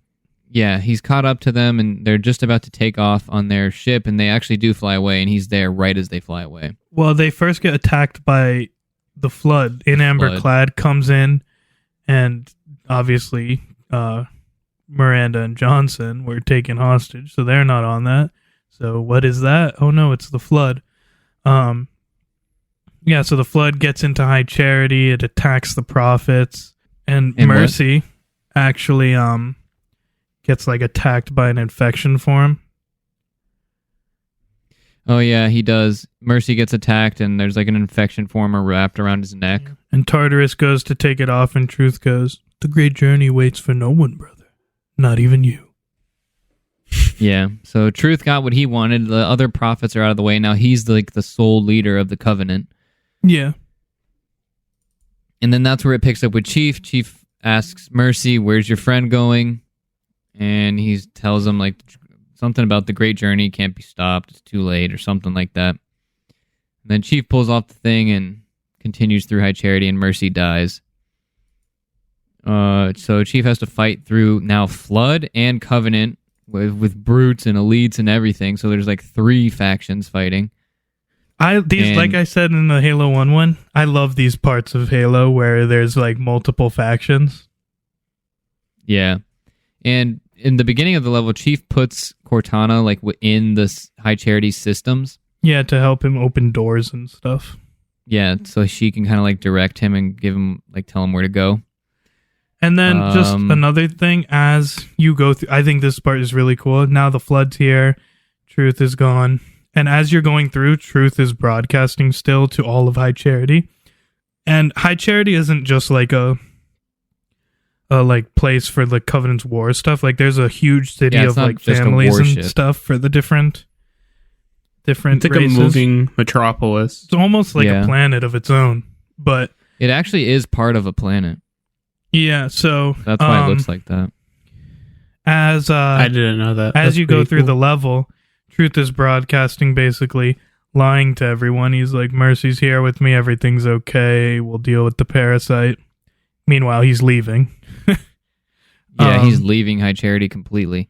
S1: Yeah, he's caught up to them, and they're just about to take off on their ship, and they actually do fly away, and he's there right as they fly away.
S3: Well, they first get attacked by the Flood. In Amber Clad comes in, and obviously Miranda and Johnson were taken hostage, so they're not on that. So what is that? Oh no, it's the Flood. Yeah, so the Flood gets into High Charity, it attacks the prophets, and Mercy actually gets like attacked by an infection form.
S1: Oh yeah, he does. Mercy gets attacked, and there's like an infection form wrapped around his neck. Yeah.
S3: And Tartarus goes to take it off, and Truth goes, "The great journey waits for no one, brother. Not even you."
S1: Yeah, so Truth got what he wanted. The other prophets are out of the way. Now he's like the sole leader of the Covenant.
S3: Yeah.
S1: And then that's where it picks up with Chief. Chief asks Mercy, "Where's your friend going?" And he tells him like something about the great journey can't be stopped. It's too late or something like that. And then Chief pulls off the thing and continues through High Charity, and Mercy dies. So Chief has to fight through now Flood and Covenant with brutes and elites and everything. So there's like 3 factions fighting.
S3: Like I said in the Halo 1 one, I love these parts of Halo where there's like multiple factions.
S1: Yeah. And in the beginning of the level, Chief puts Cortana like in the High Charity systems.
S3: Yeah, to help him open doors and stuff.
S1: Yeah, so she can kind of like direct him and give him like tell him where to go.
S3: And then just another thing, as you go through, I think this part is really cool. Now the Flood's here, Truth is gone. And as you're going through, Truth is broadcasting still to all of High Charity. And High Charity isn't just like a like place for the Covenant's war stuff. Like there's a huge city of like families and stuff for the different
S2: it's like races. A moving metropolis.
S3: It's almost like a planet of its own. But
S1: It actually is part of a planet.
S3: Yeah, so
S1: That's why it looks like that.
S3: As
S2: I didn't know that.
S3: As
S2: That's
S3: you go
S2: pretty
S3: through
S2: cool.
S3: the level, Truth is broadcasting, basically lying to everyone. He's like, Mercy's here with me, everything's okay, we'll deal with the parasite. Meanwhile, he's leaving.
S1: Yeah, he's leaving High Charity completely.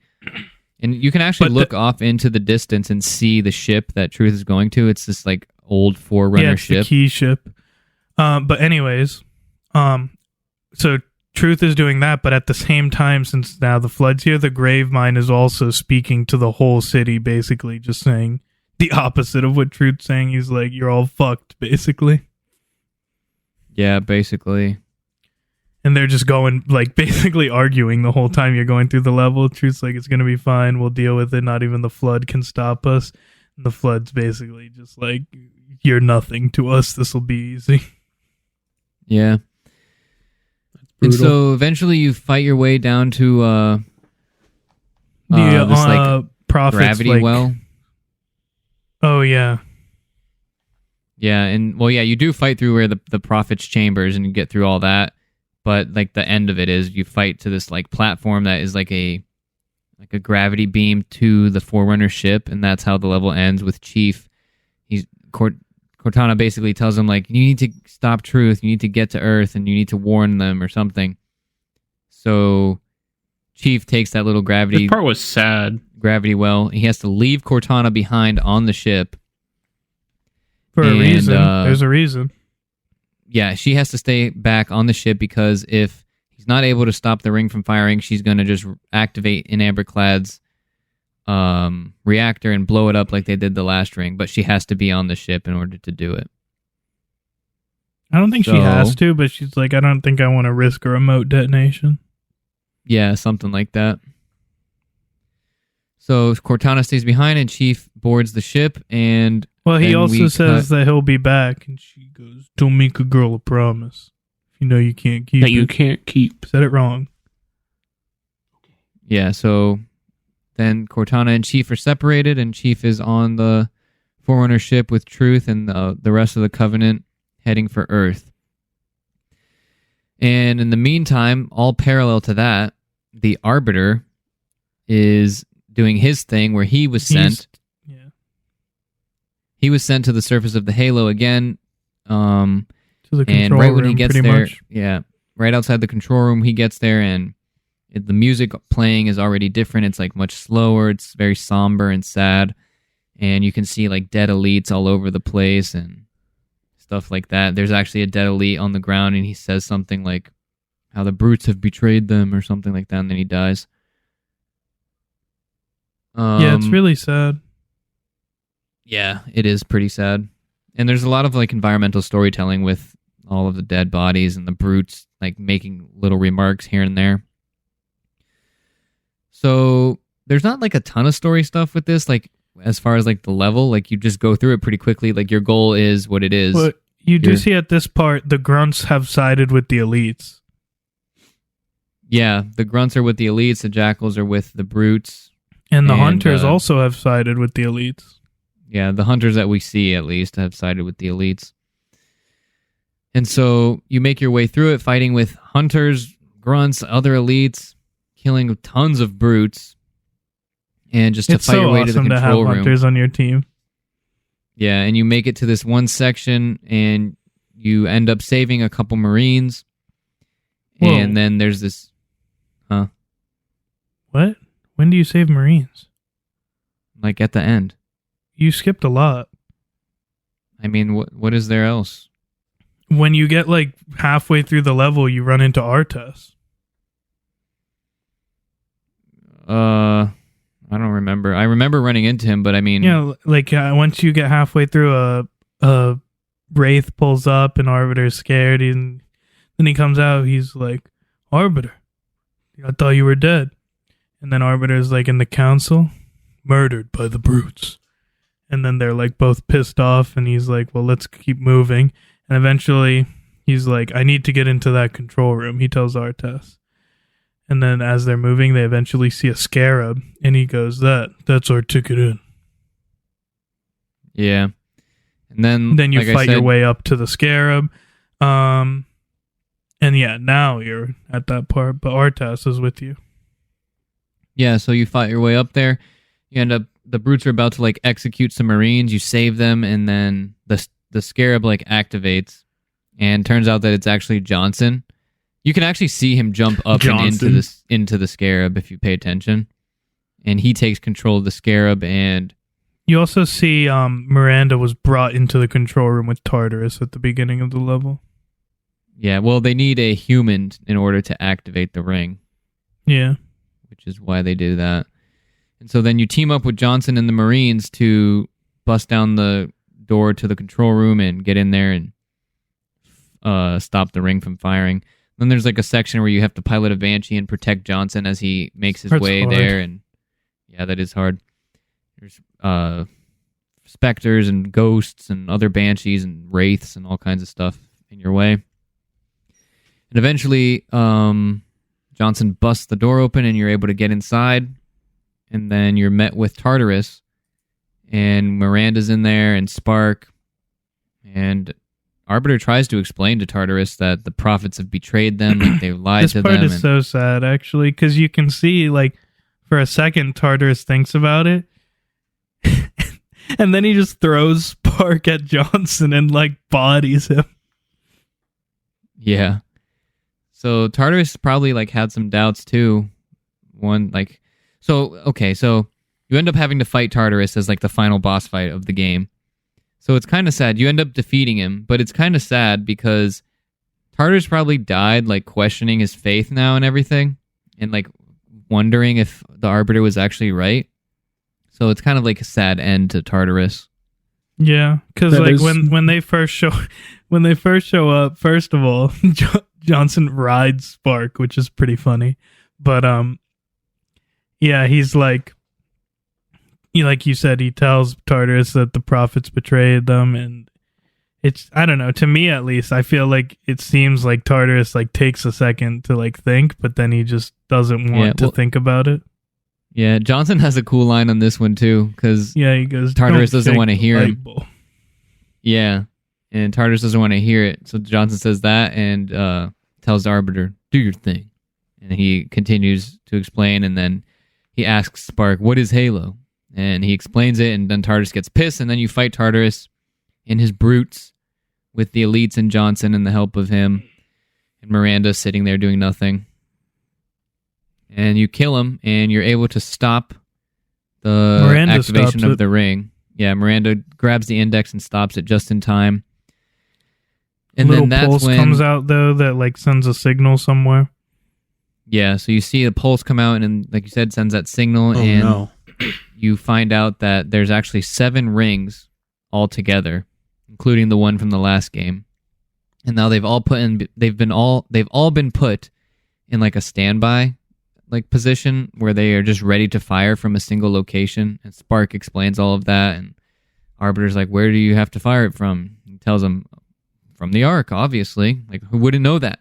S1: And you can actually look off into the distance and see the ship that Truth is going to. It's this like old Forerunner ship.
S3: The key ship. But anyways, so Truth is doing that, but at the same time, since now the flood's here, the Gravemind is also speaking to the whole city, basically just saying the opposite of what Truth's saying. He's like, you're all fucked, basically.
S1: Yeah, basically.
S3: And they're just going, like, basically arguing the whole time you're going through the level. Truth's like, it's going to be fine. We'll deal with it. Not even the flood can stop us. And the flood's basically just like, you're nothing to us. This will be easy.
S1: Yeah. And so eventually you fight your way down to this like gravity well.
S3: Oh, yeah.
S1: Yeah, and well, yeah, you do fight through where the Prophet's chambers and you get through all that. But like the end of it is you fight to this like platform that is like a gravity beam to the Forerunner ship, and that's how the level ends with Chief. Cortana basically tells him like, you need to stop Truth, you need to get to Earth, and you need to warn them or something. So Chief takes that little gravity.
S2: This part was sad.
S1: Gravity well. He has to leave Cortana behind on the ship.
S3: For a reason. There's a reason.
S1: Yeah, she has to stay back on the ship because if he's not able to stop the ring from firing, she's going to just activate in Amberclad's reactor and blow it up like they did the last ring. But she has to be on the ship in order to do it.
S3: I don't think she has to, but she's like, I don't think I want to risk a remote detonation.
S1: Yeah, something like that. So Cortana stays behind and Chief boards the ship and...
S3: Well, he also says that he'll be back, and she goes, don't make a girl a promise. You know you can't keep
S2: that you can't keep.
S3: Said it wrong.
S1: Yeah, so then Cortana and Chief are separated, and Chief is on the Forerunner ship with Truth and the rest of the Covenant heading for Earth. And in the meantime, all parallel to that, the Arbiter is doing his thing where he was sent. He was sent to the surface of the Halo again.
S3: To the control
S1: and right
S3: room,
S1: when he gets
S3: pretty
S1: there,
S3: much.
S1: Yeah, right outside the control room, he gets there, and the music playing is already different. It's like much slower. It's very somber and sad, and you can see like dead elites all over the place and stuff like that. There's actually a dead elite on the ground, and he says something like how the brutes have betrayed them or something like that, and then he dies.
S3: Yeah, it's really sad.
S1: Yeah, it is pretty sad. And there's a lot of like environmental storytelling with all of the dead bodies and the brutes like making little remarks here and there. So there's not like a ton of story stuff with this, like as far as like the level, like you just go through it pretty quickly. Like your goal is what it is.
S3: But you do see at this part, the grunts have sided with the elites.
S1: Yeah, the grunts are with the elites, the jackals are with the brutes.
S3: And the hunters also have sided with the elites.
S1: Yeah, the hunters that we see, at least, have sided with the elites. And so you make your way through it, fighting with hunters, grunts, other elites, killing tons of brutes, and just to fight your way to the control room. It's so awesome to have
S3: hunters on your team.
S1: Yeah, and you make it to this one section, and you end up saving a couple Marines. Whoa. And then there's this... Huh?
S3: What? When do you save Marines?
S1: Like at the end.
S3: You skipped a lot.
S1: I mean, what is there else?
S3: When you get like halfway through the level, you run into Artes.
S1: I don't remember. I remember running into him, but I mean...
S3: Yeah, like once you get halfway through, a Wraith pulls up and Arbiter's scared, and then he comes out, he's like, Arbiter, I thought you were dead. And then Arbiter's like in the council, murdered by the brutes. And then they're like both pissed off, and he's like, well, let's keep moving. And eventually he's like, I need to get into that control room, he tells Artes. And then as they're moving, they eventually see a scarab, and he goes, that's our ticket in.
S1: Yeah. And then
S3: you fight your way up to the scarab. And yeah, now you're at that part, but Artas is with you.
S1: Yeah, so you fight your way up there. You end up, the brutes are about to like execute some Marines. You save them, and then the scarab like activates, and turns out that it's actually Johnson. You can actually see him jump up and into the scarab if you pay attention, and he takes control of the scarab. And
S3: you also see Miranda was brought into the control room with Tartarus at the beginning of the level.
S1: Yeah, well, they need a human in order to activate the ring.
S3: Yeah.
S1: Which is why they do that. And so then you team up with Johnson and the Marines to bust down the door to the control room and get in there and stop the ring from firing. Then there's like a section where you have to pilot a Banshee and protect Johnson as he makes his way hard. There. And yeah, that is hard. There's specters and ghosts and other Banshees and wraiths and all kinds of stuff in your way. And eventually, Johnson busts the door open and you're able to get inside. And then you're met with Tartarus. And Miranda's in there and Spark. And Arbiter tries to explain to Tartarus that the prophets have betrayed them, like they've lied to them.
S3: This part is so sad, actually, because you can see, like, for a second, Tartarus thinks about it. And then he just throws Spark at Johnson and, like, bodies him.
S1: Yeah. So Tartarus probably like had some doubts too. So you end up having to fight Tartarus as like the final boss fight of the game. So it's kind of sad. You end up defeating him, but it's kind of sad because Tartarus probably died like questioning his faith now and everything, and like wondering if the Arbiter was actually right. So it's kind of like a sad end to Tartarus.
S3: Yeah, because like when they first show up, first of all, Johnson rides Spark, which is pretty funny. But yeah, he's like you said, he tells Tartarus that the prophets betrayed them, and it's, I don't know, to me at least, I feel like it seems like Tartarus like takes a second to like think, but then he just doesn't want to think about it.
S1: Yeah, Johnson has a cool line on this one too, because
S3: he goes,
S1: Tartarus doesn't want to hear him. Yeah, and Tartarus doesn't want to hear it, so Johnson says that and tells the Arbiter, "Do your thing," and he continues to explain, and then he asks Spark, "What is Halo?" And he explains it, and then Tartarus gets pissed, and then you fight Tartarus and his brutes with the elites and Johnson and the help of him, and Miranda sitting there doing nothing. And you kill him, and you're able to stop the activation of the ring. Yeah, Miranda grabs the index and stops it just in time. And then that's
S3: pulse
S1: when
S3: comes out, though, that like sends a signal somewhere.
S1: Yeah, so you see a pulse come out, and like you said, sends that signal, you find out that there's actually 7 rings altogether, including the one from the last game. And now they've all been put in like a standby like position where they are just ready to fire from a single location. And Spark explains all of that, and Arbiter's like, "Where do you have to fire it from?" He tells him, "From the Ark, obviously. Like, who wouldn't know that?"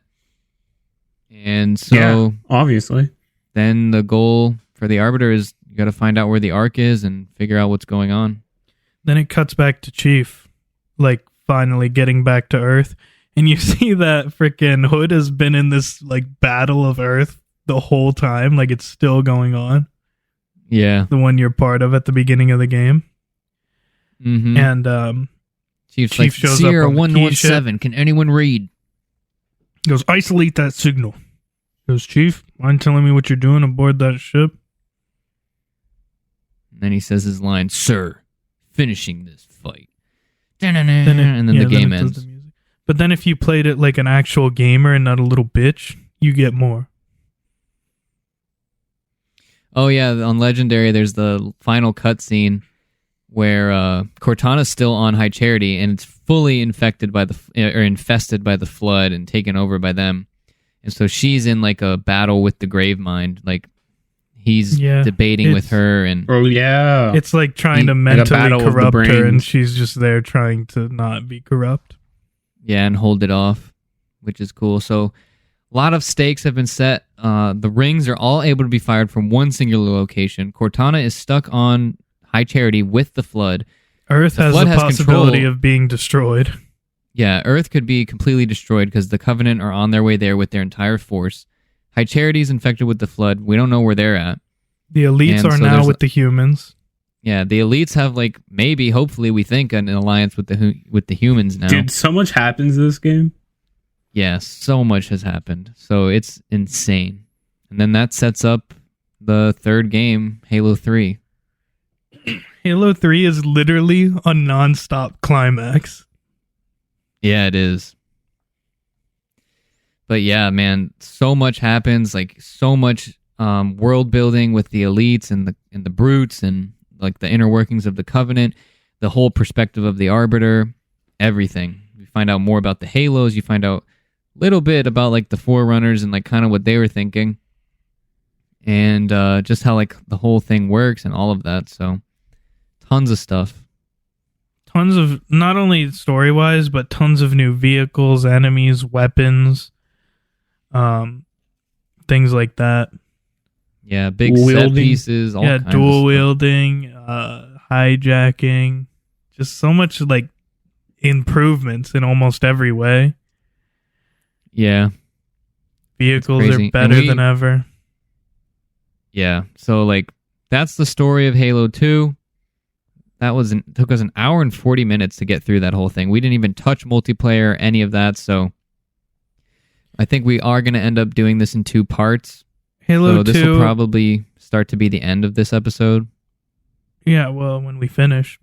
S1: And so
S2: obviously,
S1: then the goal for the Arbiter is you got to find out where the Ark is and figure out what's going on.
S3: Then it cuts back to Chief, like finally getting back to Earth, and you see that freaking Hood has been in this like battle of Earth the whole time, like it's still going on.
S1: Yeah,
S3: the one you're part of at the beginning of the game.
S1: Mm-hmm.
S3: And
S1: Chief shows Sierra up on 117. Can anyone read?
S3: He goes, "Isolate that signal." He goes, "Chief, mind telling me what you're doing aboard that ship?"
S1: And then he says his line, "Sir, finishing this fight." And then the game ends.
S3: But then if you played it like an actual gamer and not a little bitch, you get more.
S1: Oh yeah, on Legendary, there's the final cutscene where Cortana's still on High Charity, and it's fully infested by the Flood and taken over by them. And so she's in like a battle with the Gravemind, like he's debating with her, and
S3: it's like trying to mentally corrupt her, and she's just there trying to not be corrupt.
S1: Yeah, and hold it off, which is cool. So a lot of stakes have been set. The rings are all able to be fired from one singular location. Cortana is stuck on High Charity with the Flood.
S3: Earth has the possibility of being destroyed.
S1: Yeah, Earth could be completely destroyed because the Covenant are on their way there with their entire force. High Charity's infected with the Flood. We don't know where they're at.
S3: The elites are now with the humans.
S1: Yeah, the elites have maybe, hopefully, we think an alliance with the humans now.
S2: Dude, so much happens in this game.
S1: Yeah, so much has happened. So it's insane. And then that sets up the third game, Halo 3.
S3: Halo 3 is literally a nonstop climax.
S1: Yeah, it is. But yeah, man, so much happens. So much world building with the elites and the brutes, and the inner workings of the Covenant, the whole perspective of the Arbiter, everything. You find out more about the Halos. You find out a little bit about the Forerunners and kind of what they were thinking, and just how the whole thing works and all of that. So tons of stuff.
S3: Tons of, not only story-wise, but tons of new vehicles, enemies, weapons, things like that.
S1: Yeah, big set pieces. All kinds
S3: dual
S1: of
S3: wielding, hijacking, just so much improvements in almost every way.
S1: Yeah,
S3: vehicles are better than ever.
S1: Yeah, so that's the story of Halo 2. That took us an hour and 40 minutes to get through that whole thing. We didn't even touch multiplayer or any of that, so I think we are going to end up doing this in 2 parts.
S3: Halo 2...
S1: this will probably start to be the end of this episode.
S3: Yeah, well, when we finish.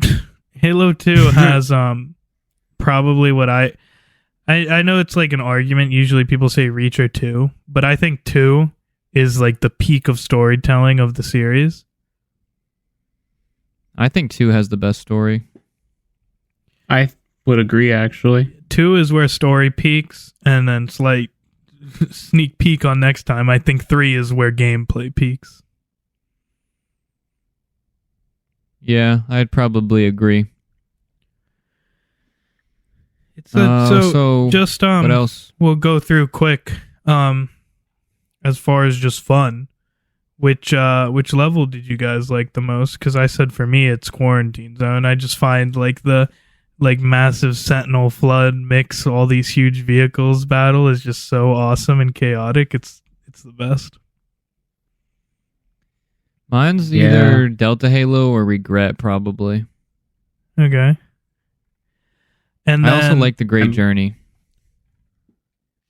S3: Halo 2 has probably what I know it's an argument. Usually people say Reach or 2, but I think 2 is the peak of storytelling of the series.
S1: I think 2 has the best story.
S2: I would agree, actually.
S3: 2 is where story peaks, and then slight sneak peek on next time. I think 3 is where gameplay peaks.
S1: Yeah, I'd probably agree.
S3: It's so just
S1: what else?
S3: We'll go through quick. As far as just fun, which level did you guys like the most? Because I said for me it's Quarantine Zone. I just find the massive Sentinel Flood mix, all these huge vehicles battle is just so awesome and chaotic. It's the best.
S1: Mine's either Delta Halo or Regret, probably.
S3: Okay. And then,
S1: I also like the Great Journey.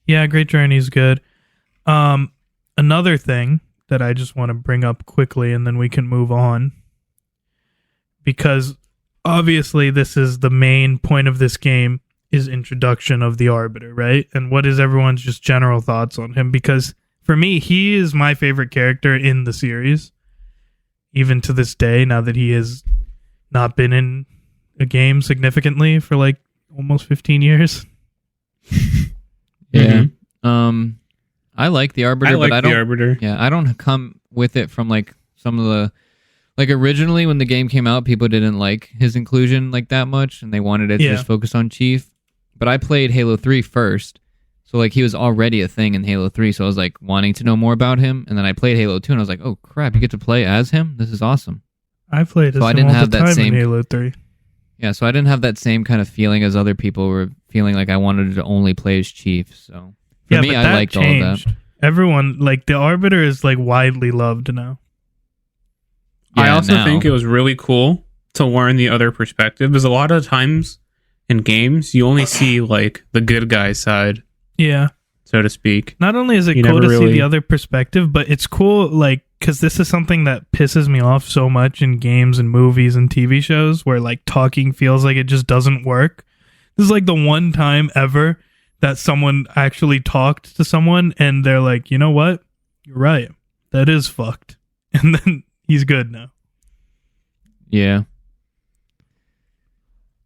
S3: Yeah, Great Journey is good. Another thing that I just want to bring up quickly, and then we can move on, because obviously this is the main point of this game, is introduction of the Arbiter, right? And what is everyone's just general thoughts on him? Because for me, he is my favorite character in the series, even to this day, now that he has not been in a game significantly for almost 15 years.
S1: Yeah. Mm-hmm. I like the Arbiter, but I don't.
S2: The Arbiter.
S1: Yeah, I don't come with it from some of the originally when the game came out, people didn't like his inclusion that much, and they wanted it to just focus on Chief. But I played Halo 3 first, so he was already a thing in Halo 3. So I was wanting to know more about him, and then I played Halo 2, and I was like, oh crap, you get to play as him? This is awesome.
S3: I played as him all the time in Halo 3.
S1: Yeah, so I didn't have that same kind of feeling as other people were feeling I wanted to only play as Chief. So for me, I liked
S3: changed.
S1: All of that.
S3: Everyone, the Arbiter is widely loved now.
S2: Yeah, I also think it was really cool to learn the other perspective, because a lot of times in games, you only see the good guy side.
S3: Yeah.
S2: So to speak.
S3: Not only is it cool to see the other perspective, but it's cool, because this is something that pisses me off so much in games and movies and TV shows, where talking feels like it just doesn't work. This is the one time ever that someone actually talked to someone and they're like, you know what? You're right. That is fucked. And then he's good now.
S1: Yeah.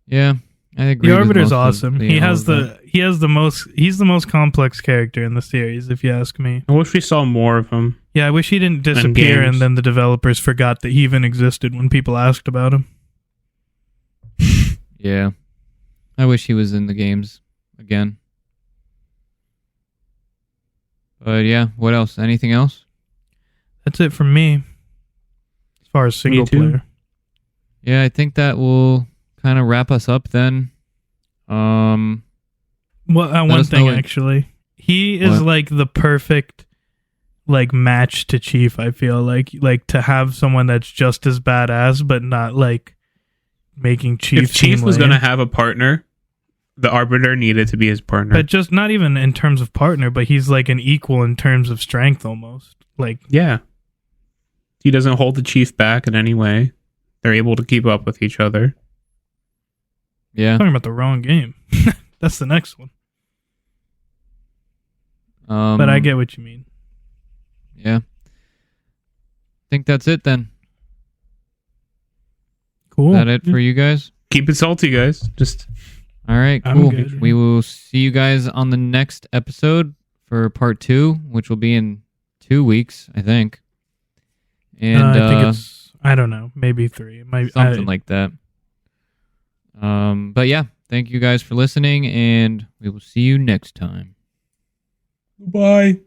S1: Yeah. I agree.
S3: The Arbiter's awesome. He's the most complex character in the series, if you ask me.
S2: I wish we saw more of him.
S3: Yeah, I wish he didn't disappear and then the developers forgot that he even existed when people asked about him.
S1: Yeah. I wish he was in the games again. But yeah, what else? Anything else?
S3: That's it from me. As far as single player.
S1: Yeah, I think that will kind of wrap us up then.
S3: Well, one thing actually, he is like the perfect like match to Chief. I feel like to have someone that's just as badass, but not like making Chief.
S2: If Chief was going to have a partner, the Arbiter needed to be his partner.
S3: But just not even in terms of partner, but he's like an equal in terms of strength almost. Like,
S2: yeah, he doesn't hold the Chief back in any way. They're able to keep up with each other.
S1: Yeah,
S3: I'm talking about the wrong game. That's the next one. But I get what you mean.
S1: Yeah. I think that's it then.
S3: Cool.
S1: Is that it for you guys?
S2: Keep it salty, guys. Just
S1: all right, cool. We will see you guys on the next episode for part 2, which will be in 2 weeks, I think. And
S3: I think it's, I don't know, maybe 3.
S1: Something like that. But yeah, thank you guys for listening, and we will see you next time.
S2: Bye.